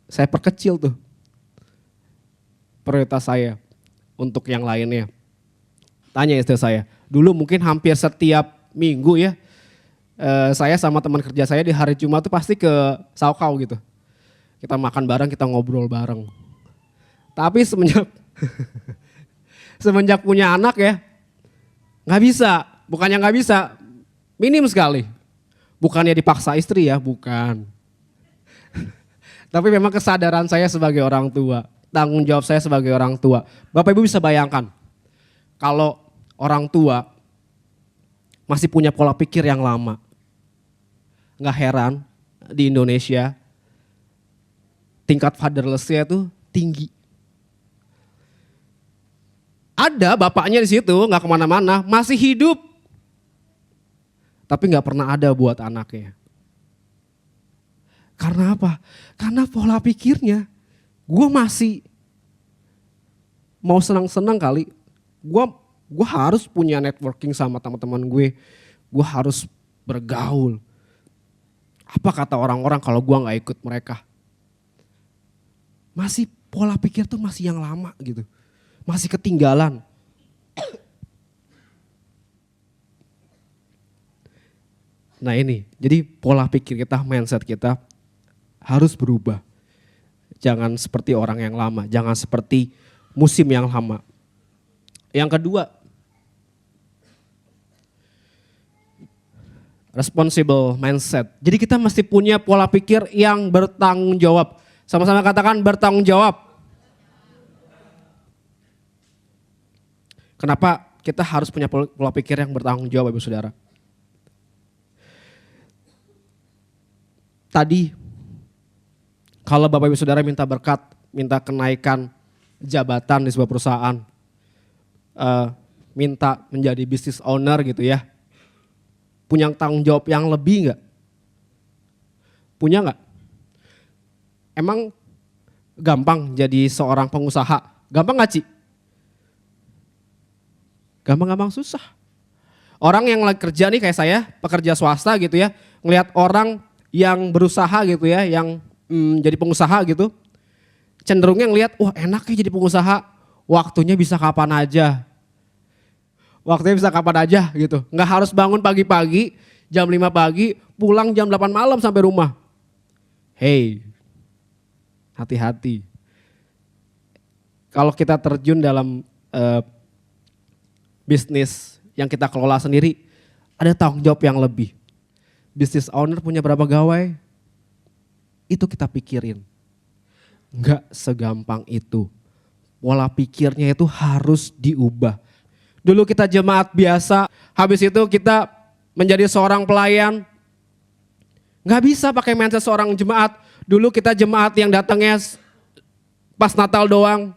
Saya perkecil tuh prioritas saya untuk yang lainnya. Tanya istri saya. Dulu mungkin hampir setiap minggu ya. Saya sama teman kerja saya di hari Jumat tuh pasti ke Saukau gitu. Kita makan bareng, kita ngobrol bareng. Tapi semenjak punya anak ya, nggak bisa. Bukannya nggak bisa, minim sekali. Bukannya dipaksa istri ya, bukan. Tapi memang kesadaran saya sebagai orang tua, tanggung jawab saya sebagai orang tua. Bapak Ibu bisa bayangkan, kalau orang tua masih punya pola pikir yang lama. Nggak heran di Indonesia tingkat fatherless-nya itu tinggi. Ada bapaknya di situ nggak kemana-mana, masih hidup. Tapi nggak pernah ada buat anaknya. Karena apa? Karena pola pikirnya, gue masih mau senang-senang kali. Gue harus punya networking sama teman-teman gue. Gue harus bergaul. Apa kata orang-orang kalau gue gak ikut mereka? Masih pola pikir tuh masih yang lama gitu. Masih ketinggalan. Nah ini, jadi pola pikir kita, mindset kita harus berubah. Jangan seperti orang yang lama, jangan seperti musim yang lama. Yang kedua, responsible mindset. Jadi kita mesti punya pola pikir yang bertanggung jawab. Sama-sama katakan bertanggung jawab. Kenapa kita harus punya pola pikir yang bertanggung jawab Ibu Saudara? Tadi kalau Bapak Ibu Saudara minta berkat, minta kenaikan jabatan di sebuah perusahaan, minta menjadi business owner gitu ya, punya tanggung jawab yang lebih nggak? Punya nggak? Emang gampang jadi seorang pengusaha? Gampang nggak, Ci? Gampang-gampang susah. Orang yang lagi kerja nih kayak saya, pekerja swasta gitu ya, ngelihat orang yang berusaha gitu ya, yang jadi pengusaha gitu, cenderungnya ngelihat, wah enaknya jadi pengusaha, waktunya bisa kapan aja. Waktunya bisa kapan aja gitu. Nggak harus bangun pagi-pagi, jam 5 pagi, pulang jam 8 malam sampai rumah. Hey, hati-hati. Kalau kita terjun dalam bisnis yang kita kelola sendiri, ada tanggung jawab yang lebih. Business owner punya berapa gawai? Itu kita pikirin. Enggak segampang itu. Pola pikirnya itu harus diubah. Dulu kita jemaat biasa, habis itu kita menjadi seorang pelayan. Enggak bisa pakai mindset seorang jemaat. Dulu kita jemaat yang datangnya pas Natal doang.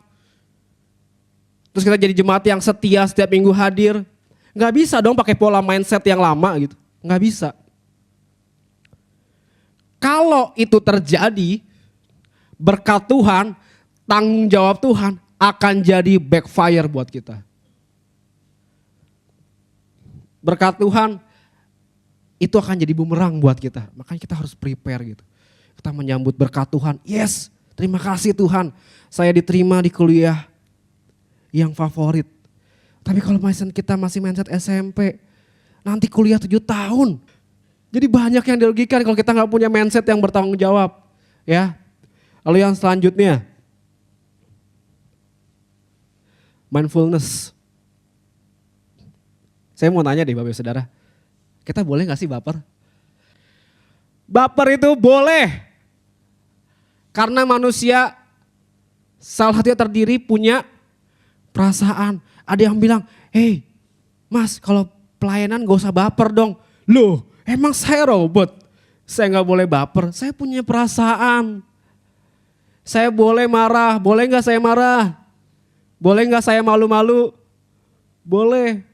Terus kita jadi jemaat yang setia setiap minggu hadir. Nggak bisa dong pakai pola mindset yang lama gitu. Nggak bisa. Kalau itu terjadi, berkat Tuhan, tanggung jawab Tuhan akan jadi backfire buat kita. Berkat Tuhan, itu akan jadi bumerang buat kita. Makanya kita harus prepare gitu. Kita menyambut berkat Tuhan. Yes, terima kasih Tuhan. Saya diterima di kuliah yang favorit. Tapi kalau mindset kita masih mindset SMP, nanti kuliah 7 tahun. Jadi banyak yang dirugikan kalau kita nggak punya mindset yang bertanggung jawab. Ya. Lalu yang selanjutnya, mindfulness. Saya mau tanya deh Bapak Ibu Saudara, kita boleh gak sih baper? Baper itu boleh. Karena manusia salah satunya terdiri punya perasaan. Ada yang bilang, hey mas kalau pelayanan gak usah baper dong. Loh emang saya robot? Saya gak boleh baper, saya punya perasaan. Saya boleh marah, boleh gak saya marah? Boleh gak saya malu-malu? Boleh.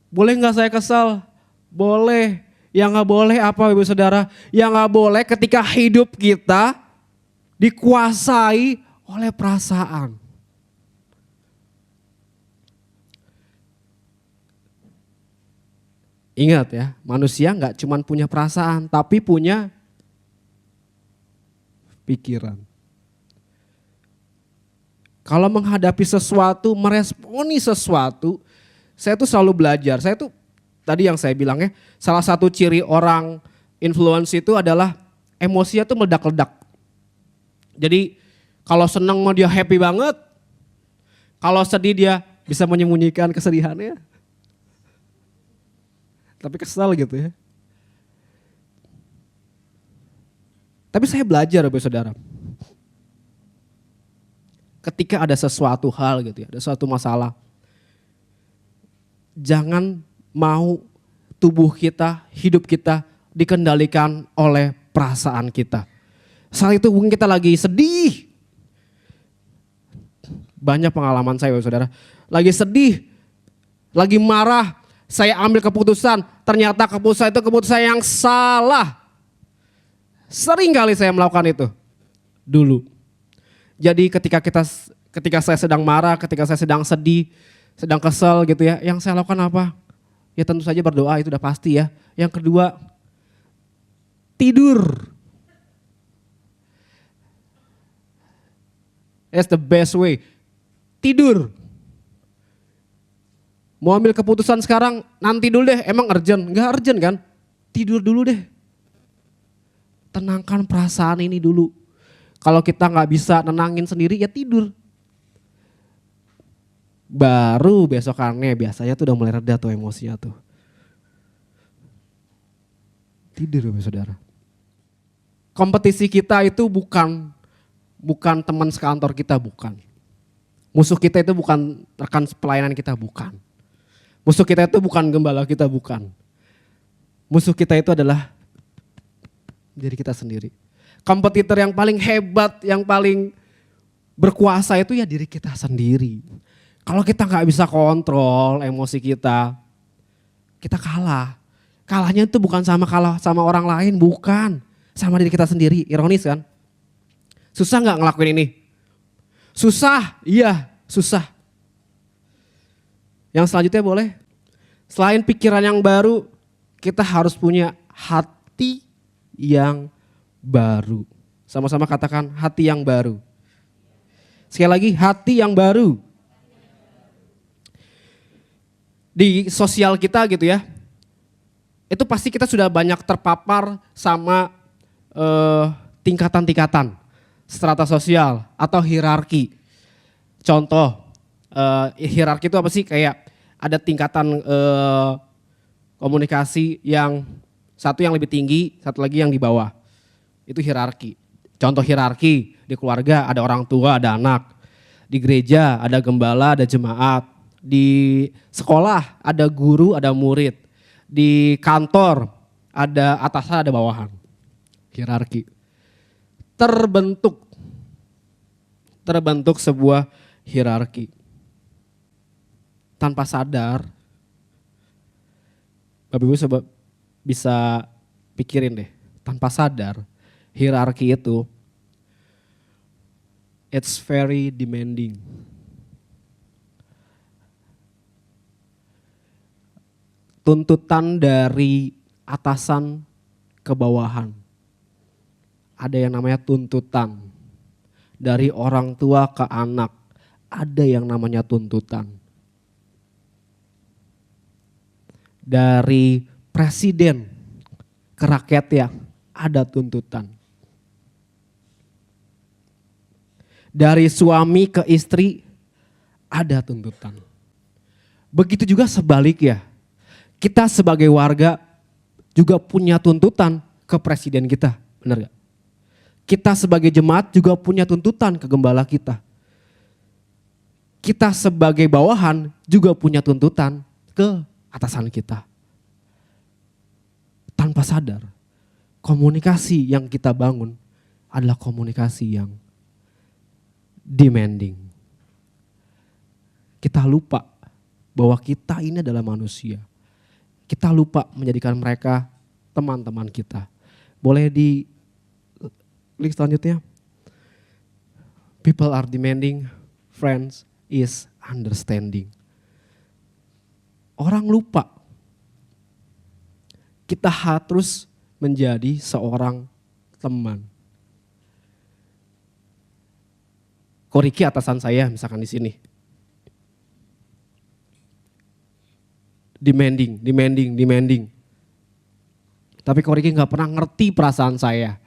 Boleh gak saya kesal? Boleh. Yang gak boleh apa Ibu Saudara? Yang gak boleh ketika hidup kita dikuasai oleh perasaan. Ingat ya, manusia nggak cuma punya perasaan, tapi punya pikiran. Kalau menghadapi sesuatu, meresponi sesuatu, saya tuh selalu belajar. Saya tuh tadi yang saya bilang ya, salah satu ciri orang influence itu adalah emosinya tuh meledak-ledak. Jadi kalau senang mau dia happy banget, kalau sedih dia bisa menyembunyikan kesedihannya. Tapi kesal gitu ya. Tapi saya belajar Bapak Saudara. Ketika ada sesuatu hal gitu ya, ada suatu masalah. Jangan mau tubuh kita, hidup kita dikendalikan oleh perasaan kita. Saat itu mungkin kita lagi sedih. Banyak pengalaman saya Bapak Saudara. Lagi sedih, lagi marah. Saya ambil keputusan, ternyata keputusan itu keputusan yang salah. Sering kali saya melakukan itu dulu. Jadi ketika saya sedang marah, ketika saya sedang sedih, sedang kesel gitu ya, yang saya lakukan apa? Ya tentu saja berdoa, itu udah pasti ya. Yang kedua, tidur. That's the best way. Tidur. Mau ambil keputusan sekarang, nanti dulu deh, emang urgent? Enggak urgent kan? Tidur dulu deh. Tenangkan perasaan ini dulu. Kalau kita nggak bisa nenangin sendiri, ya tidur. Baru besokannya biasanya tuh udah mulai reda tuh emosinya tuh. Tidur Bapak Saudara. Kompetisi kita itu bukan teman sekantor kita, bukan. Musuh kita itu bukan rekan pelayanan kita, bukan. Musuh kita itu bukan gembala kita, bukan. Musuh kita itu adalah diri kita sendiri. Kompetitor yang paling hebat, yang paling Berkuasa itu ya diri kita sendiri. Kalau kita nggak bisa kontrol emosi kita, kita kalah. Kalahnya itu bukan kalah sama orang lain, bukan. Sama diri kita sendiri, ironis kan? Susah nggak ngelakuin ini? Susah, iya susah. Yang selanjutnya boleh? Selain pikiran yang baru, kita harus punya hati yang baru. Sama-sama katakan hati yang baru. Sekali lagi, hati yang baru. Di sosial kita gitu ya, itu pasti kita sudah banyak terpapar sama tingkatan-tingkatan, strata sosial atau hierarki. Contoh, hierarki itu apa sih? Kayak ada tingkatan komunikasi yang satu yang lebih tinggi, satu lagi yang di bawah. Itu hierarki. Contoh hierarki, di keluarga ada orang tua, ada anak. Di gereja ada gembala, ada jemaat. Di sekolah ada guru, ada murid. Di kantor ada atasan, ada bawahan. Hierarki. Terbentuk sebuah hierarki. Tanpa sadar, Bapak Ibu bisa pikirin deh, tanpa sadar hierarki itu it's very demanding. Tuntutan dari atasan ke bawahan. Ada yang namanya tuntutan. Dari orang tua ke anak, ada yang namanya tuntutan. Dari presiden ke rakyat ya, ada tuntutan. Dari suami ke istri, ada tuntutan. Begitu juga sebaliknya. Kita sebagai warga juga punya tuntutan ke presiden kita, benar gak? Kita sebagai jemaat juga punya tuntutan ke gembala kita. Kita sebagai bawahan juga punya tuntutan ke atasan kita. Tanpa sadar, komunikasi yang kita bangun adalah komunikasi yang demanding. Kita lupa bahwa kita ini adalah manusia. Kita lupa menjadikan mereka teman-teman kita. Boleh di link selanjutnya. People are demanding, friends is understanding. Orang lupa kita harus menjadi seorang teman. Koriki atasan saya misalkan di sini. Demanding. Tapi Koriki nggak pernah ngerti perasaan saya.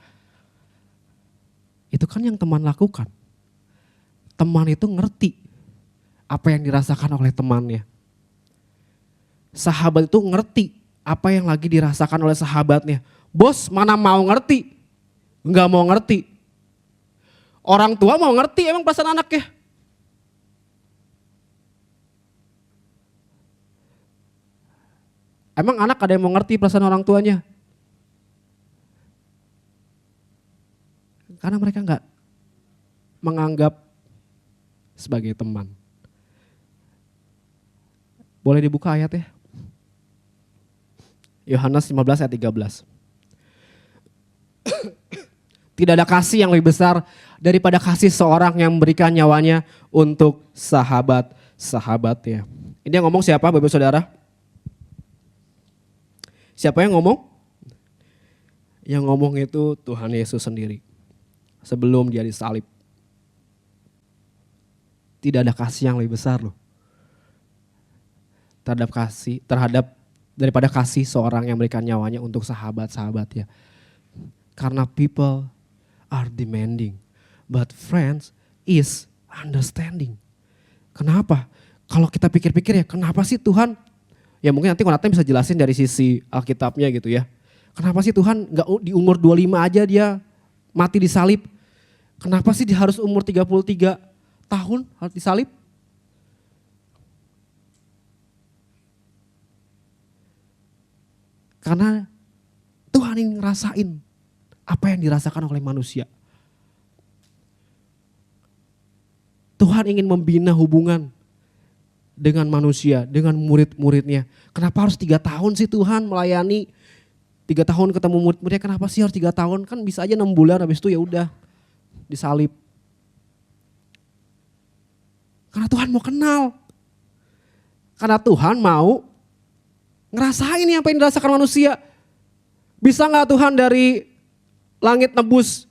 Itu kan yang teman lakukan. Teman itu ngerti apa yang dirasakan oleh temannya. Sahabat itu ngerti apa yang lagi dirasakan oleh sahabatnya. Bos mana mau ngerti? Nggak mau ngerti. Orang tua mau ngerti emang perasaan anaknya. Emang anak ada yang mau ngerti perasaan orang tuanya? Karena mereka nggak menganggap sebagai teman. Boleh dibuka ayat ya? Yohanes 15 ayat 13. Tidak ada kasih yang lebih besar daripada kasih seorang yang memberikan nyawanya untuk sahabat-sahabatnya. Ini yang ngomong siapa Bapak Saudara? Siapa yang ngomong? Yang ngomong itu Tuhan Yesus sendiri. Sebelum dia disalib. Tidak ada kasih yang lebih besar loh. Daripada kasih seorang yang memberikan nyawanya untuk sahabat-sahabatnya. Karena people are demanding, but friends is understanding. Kenapa? Kalau kita pikir-pikir ya, kenapa sih Tuhan? Ya mungkin nanti Konatan bisa jelasin dari sisi Alkitabnya gitu ya. Kenapa sih Tuhan nggak di umur 25 aja dia mati disalib? Kenapa sih dia harus umur 33 tahun harus disalib? Karena Tuhan ingin ngerasain apa yang dirasakan oleh manusia. Tuhan ingin membina hubungan dengan manusia, dengan murid-muridnya. Kenapa harus 3 tahun sih Tuhan melayani? 3 tahun ketemu murid-muridnya, kenapa sih harus 3 tahun? Kan bisa aja 6 bulan, habis itu ya udah disalib. Karena Tuhan mau kenal. Karena Tuhan mau ngerasain apa yang dirasakan manusia. Bisa gak Tuhan dari langit nebus?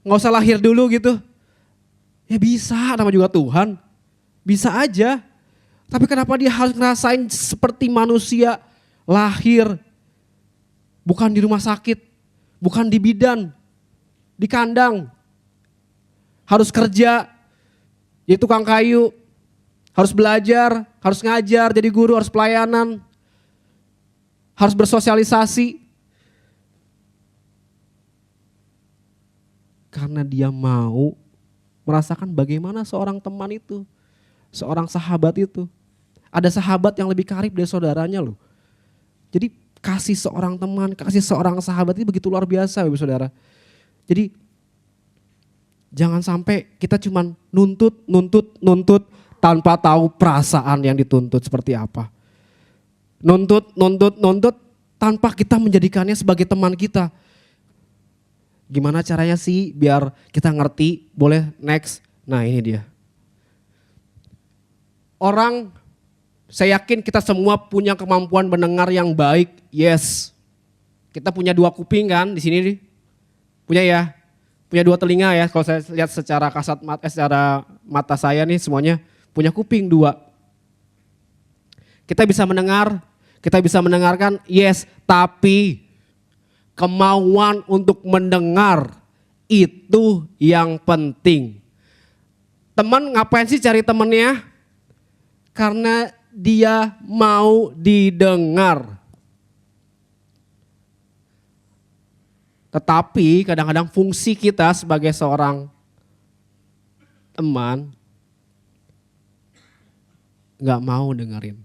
Gak usah lahir dulu gitu. Ya bisa, nama juga Tuhan. Bisa aja. Tapi kenapa dia harus ngerasain seperti manusia lahir. Bukan di rumah sakit. Bukan di bidan. Di kandang. Harus kerja. Jadi tukang kayu. Harus belajar. Harus ngajar. Jadi guru. Harus pelayanan. Harus bersosialisasi. Karena dia mau merasakan bagaimana seorang teman itu. Seorang sahabat itu. Ada sahabat yang lebih karib dari saudaranya loh. Jadi kasih seorang teman, kasih seorang sahabat itu begitu luar biasa Bapak Saudara. Jadi jangan sampai kita cuman nuntut tanpa tahu perasaan yang dituntut seperti apa. Nuntut tanpa kita menjadikannya sebagai teman kita. Gimana caranya sih biar kita ngerti? Boleh next. Nah ini dia. Orang, saya yakin kita semua punya kemampuan mendengar yang baik. Yes. Kita punya 2 kuping kan di sini nih. Punya ya. Punya 2 telinga ya. Kalau saya lihat secara kasat mata, secara mata saya nih semuanya punya kuping 2. Kita bisa mendengar, kita bisa mendengarkan, yes, tapi kemauan untuk mendengar itu yang penting. Teman ngapain sih cari temennya? Karena dia mau didengar. Tetapi kadang-kadang fungsi kita sebagai seorang teman gak mau dengerin.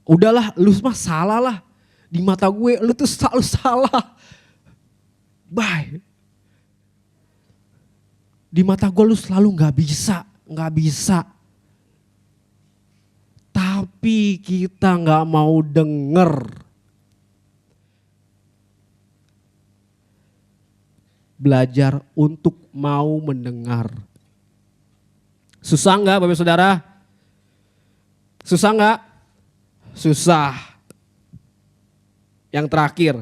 Udahlah, lu mah salah lah. Di mata gue, lu tuh selalu salah. Bye. Di mata gue lu selalu gak bisa. Tapi kita gak mau denger. Belajar untuk mau mendengar. Susah gak Bapak Saudara? Susah gak? Susah. Yang terakhir.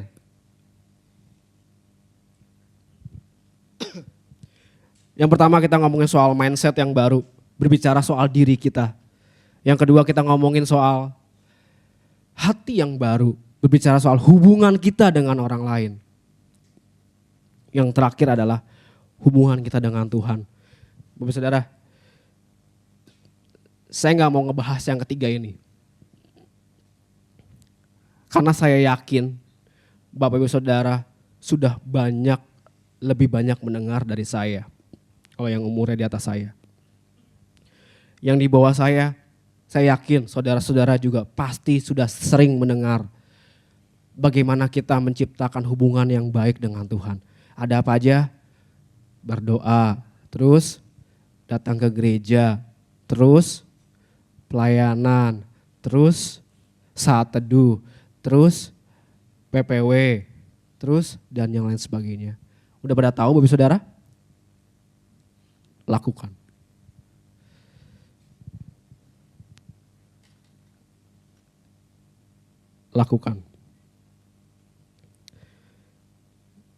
Yang pertama kita ngomongin soal mindset yang baru. Berbicara soal diri kita. Yang kedua kita ngomongin soal hati yang baru. Berbicara soal hubungan kita dengan orang lain. Yang terakhir adalah hubungan kita dengan Tuhan. Bapak Saudara, saya gak mau ngebahas yang ketiga ini. Karena saya yakin Bapak Ibu Saudara sudah lebih banyak mendengar dari saya. Kalau yang umurnya di atas saya. Yang di bawah saya yakin saudara-saudara juga pasti sudah sering mendengar bagaimana kita menciptakan hubungan yang baik dengan Tuhan. Ada apa aja? Berdoa, terus datang ke gereja, terus pelayanan, terus saat teduh, terus PPW, terus dan yang lain sebagainya. Udah pada tahu Bapak Saudara? Lakukan. Lakukan.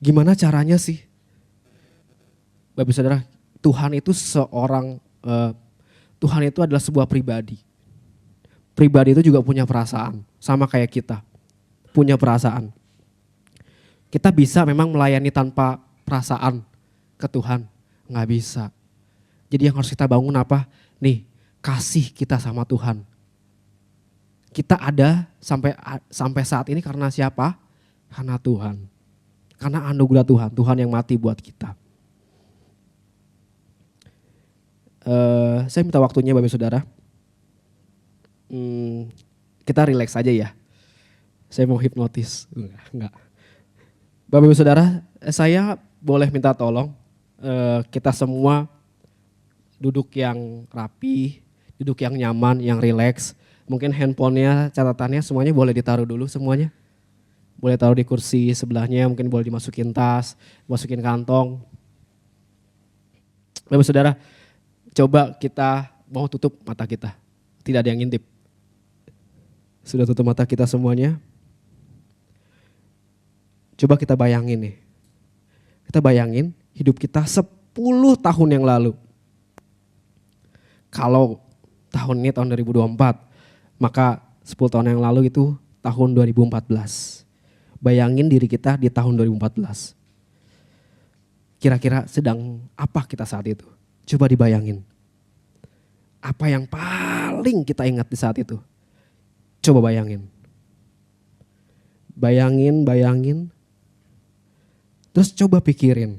Gimana caranya sih? Bapak Saudara, Tuhan itu Tuhan itu adalah sebuah pribadi. Pribadi itu juga punya perasaan, sama kayak kita. Punya perasaan. Kita bisa memang melayani tanpa perasaan ke Tuhan, nggak bisa. Jadi yang harus kita bangun apa? Nih, kasih kita sama Tuhan. Kita ada sampai saat ini karena siapa? Karena Tuhan. Karena anugerah Tuhan, Tuhan yang mati buat kita. Saya minta waktunya Bapak Saudara. Kita relax aja ya. Saya mau hipnotis. Enggak. Bapak Ibu Saudara, saya boleh minta tolong kita semua duduk yang rapi, duduk yang nyaman, yang rileks. Mungkin handphonenya, catatannya semuanya boleh ditaruh dulu semuanya. Boleh taruh di kursi sebelahnya, mungkin boleh dimasukin tas, masukin kantong. Bapak Saudara, coba kita mau tutup mata kita. Tidak ada yang ngintip. Sudah tutup mata kita semuanya. Coba kita bayangin nih. Kita bayangin hidup kita 10 tahun yang lalu. Kalau tahun ini tahun 2024, maka 10 tahun yang lalu itu tahun 2014. Bayangin diri kita di tahun 2014. Kira-kira sedang apa kita saat itu? Coba dibayangin. Apa yang paling kita ingat di saat itu? Coba bayangin. Bayangin. Terus coba pikirin.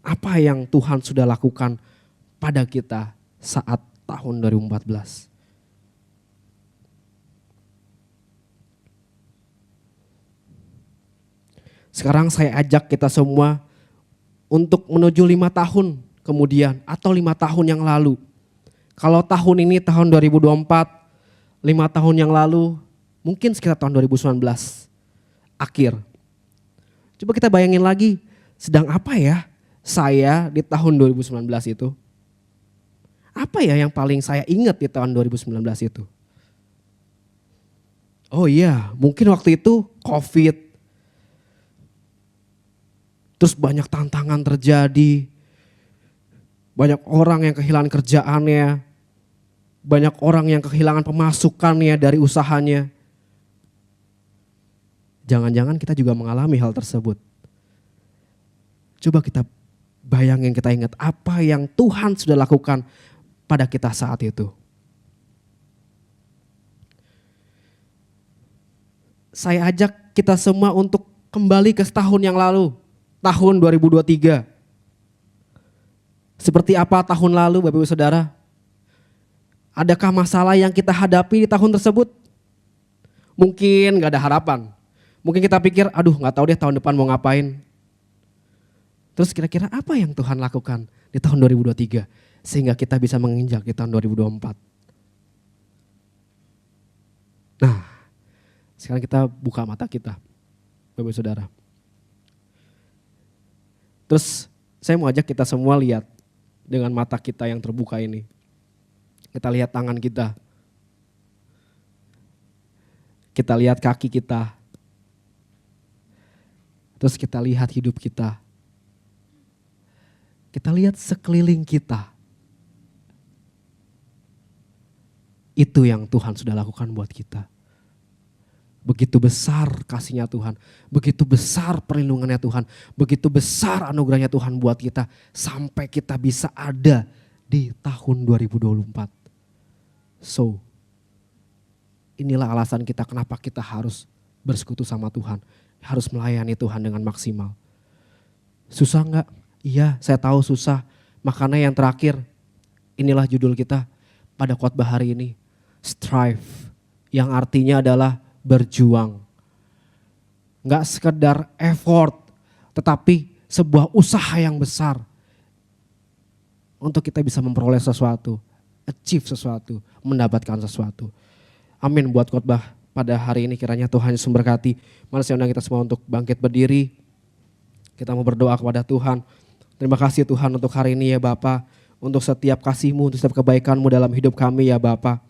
Apa yang Tuhan sudah lakukan pada kita saat tahun 2014. Sekarang saya ajak kita semua untuk menuju 5 tahun kemudian atau 5 tahun yang lalu. Kalau tahun ini tahun 2024, 5 tahun yang lalu mungkin sekitar tahun 2019 akhir. Coba kita bayangin lagi, sedang apa ya saya di tahun 2019 itu? Apa ya yang paling saya ingat di tahun 2019 itu? Oh iya, mungkin waktu itu COVID. Terus banyak tantangan terjadi. Banyak orang yang kehilangan kerjaannya. Banyak orang yang kehilangan pemasukannya dari usahanya. Jangan-jangan kita juga mengalami hal tersebut. Coba kita bayangin, kita ingat apa yang Tuhan sudah lakukan pada kita saat itu. Saya ajak kita semua untuk kembali ke tahun yang lalu. Tahun 2023. Seperti apa tahun lalu Bapak Ibu Saudara? Adakah masalah yang kita hadapi di tahun tersebut? Mungkin gak ada harapan. Mungkin kita pikir, aduh gak tahu deh tahun depan mau ngapain. Terus kira-kira apa yang Tuhan lakukan di tahun 2023? Sehingga kita bisa menginjak di tahun 2024. Nah, sekarang kita buka mata kita Bapak Ibu Saudara. Terus saya mau ajak kita semua lihat dengan mata kita yang terbuka ini. Kita lihat tangan kita. Kita lihat kaki kita. Terus kita lihat hidup kita. Kita lihat sekeliling kita. Itu yang Tuhan sudah lakukan buat kita. Begitu besar kasihnya Tuhan, begitu besar perlindungannya Tuhan, begitu besar anugerahnya Tuhan buat kita sampai kita bisa ada di tahun 2024. So, inilah alasan kita kenapa kita harus bersekutu sama Tuhan, harus melayani Tuhan dengan maksimal. Susah enggak? Iya, saya tahu susah. Makanya yang terakhir, inilah judul kita pada khotbah hari ini, strive, yang artinya adalah berjuang. Enggak sekedar effort, tetapi sebuah usaha yang besar untuk kita bisa memperoleh sesuatu, achieve sesuatu, mendapatkan sesuatu. Amin buat khotbah pada hari ini, kiranya Tuhan Yesus memberkati. Mari saya undang kita semua untuk bangkit berdiri. Kita mau berdoa kepada Tuhan. Terima kasih Tuhan untuk hari ini ya Bapa, untuk setiap kasih-Mu, untuk setiap kebaikan-Mu dalam hidup kami ya Bapa.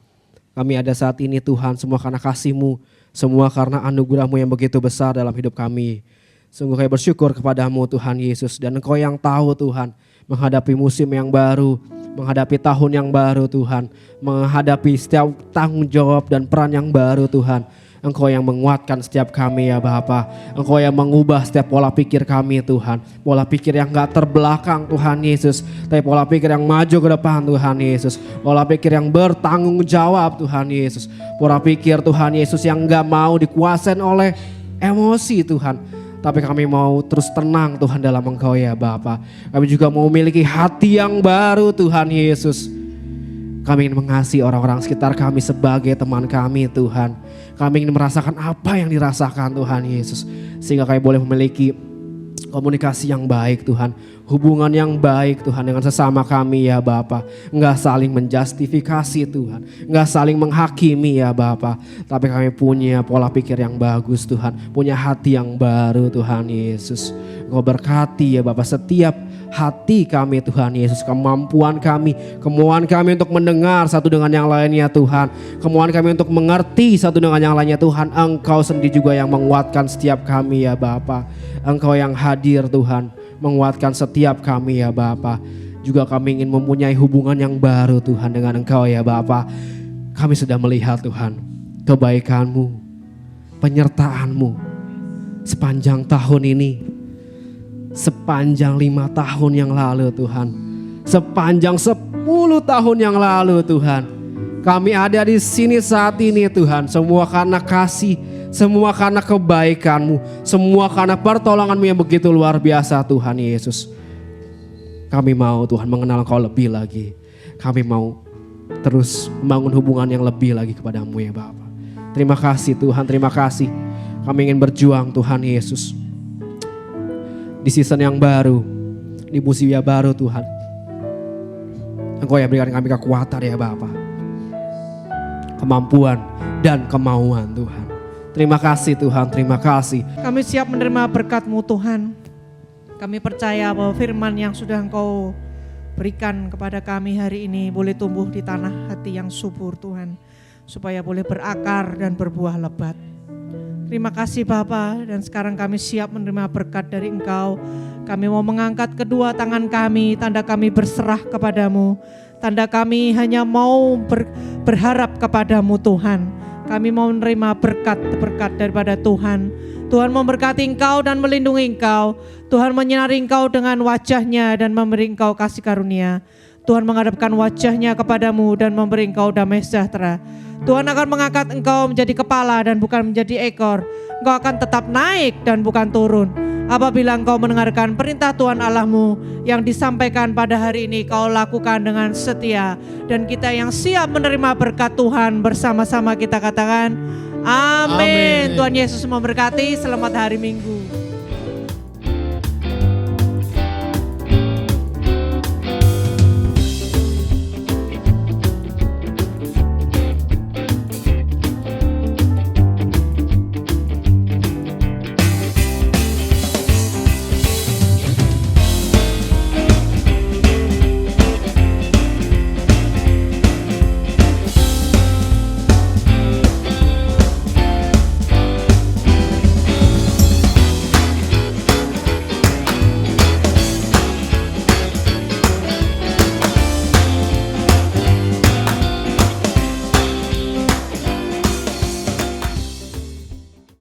Kami ada saat ini Tuhan, semua karena kasih-Mu, semua karena anugerah-Mu yang begitu besar dalam hidup kami. Sungguh kami bersyukur kepadamu Tuhan Yesus, dan Engkau yang tahu Tuhan, menghadapi musim yang baru, menghadapi tahun yang baru Tuhan, menghadapi setiap tanggung jawab dan peran yang baru Tuhan. Engkau yang menguatkan setiap kami ya Bapa. Engkau yang mengubah setiap pola pikir kami Tuhan. Pola pikir yang gak terbelakang Tuhan Yesus, tapi pola pikir yang maju ke depan Tuhan Yesus. Pola pikir yang bertanggung jawab Tuhan Yesus. Pola pikir Tuhan Yesus yang gak mau dikuasain oleh emosi Tuhan, tapi kami mau terus tenang Tuhan dalam Engkau ya Bapa. Kami juga mau memiliki hati yang baru Tuhan Yesus. Kami ingin mengasihi orang-orang sekitar kami sebagai teman kami Tuhan. Kami ingin merasakan apa yang dirasakan Tuhan Yesus. Sehingga kami boleh memiliki Komunikasi yang baik Tuhan, hubungan yang baik Tuhan dengan sesama kami ya Bapa. Enggak saling menjustifikasi Tuhan, enggak saling menghakimi ya Bapa. Tapi kami punya pola pikir yang bagus Tuhan, punya hati yang baru Tuhan Yesus. Engkau berkati ya Bapa setiap hati kami Tuhan Yesus, kemampuan kami untuk mendengar satu dengan yang lainnya Tuhan, kemampuan kami untuk mengerti satu dengan yang lainnya Tuhan. Engkau sendiri juga yang menguatkan setiap kami ya Bapa. Engkau yang hadir Tuhan, menguatkan setiap kami ya Bapa. Juga kami ingin mempunyai hubungan yang baru Tuhan dengan Engkau ya Bapa. Kami sudah melihat Tuhan kebaikan-Mu, penyertaan-Mu sepanjang tahun ini, sepanjang 5 tahun yang lalu Tuhan, sepanjang 10 tahun yang lalu Tuhan. Kami ada di sini saat ini Tuhan, semua karena kasih, semua karena kebaikan-Mu, semua karena pertolongan-Mu yang begitu luar biasa Tuhan Yesus. Kami mau Tuhan mengenal Engkau lebih lagi. Kami mau terus membangun hubungan yang lebih lagi kepada-Mu ya Bapa. Terima kasih Tuhan, terima kasih. Kami ingin berjuang Tuhan Yesus. Di season yang baru, di musim yang baru Tuhan. Engkau yang berikan kami kekuatan ya Bapa. Kemampuan dan kemauan Tuhan. Terima kasih Tuhan, terima kasih. Kami siap menerima berkat-Mu Tuhan. Kami percaya bahwa firman yang sudah Engkau berikan kepada kami hari ini boleh tumbuh di tanah hati yang subur Tuhan. Supaya boleh berakar dan berbuah lebat. Terima kasih Bapa, dan sekarang kami siap menerima berkat dari Engkau. Kami mau mengangkat kedua tangan kami, tanda kami berserah kepadamu. Tanda kami hanya mau berharap kepadamu Tuhan. Kami mau menerima berkat-berkat daripada Tuhan. Tuhan memberkati Engkau dan melindungi Engkau. Tuhan menyinari Engkau dengan wajah-Nya dan memberi Engkau kasih karunia. Tuhan menghadapkan wajah-Nya kepadamu dan memberi Engkau damai sejahtera. Tuhan akan mengangkat engkau menjadi kepala dan bukan menjadi ekor. Engkau akan tetap naik dan bukan turun. Apabila engkau mendengarkan perintah Tuhan Allahmu yang disampaikan pada hari ini, kau lakukan dengan setia. Dan kita yang siap menerima berkat Tuhan bersama-sama kita katakan amin. Tuhan Yesus memberkati. Selamat hari Minggu.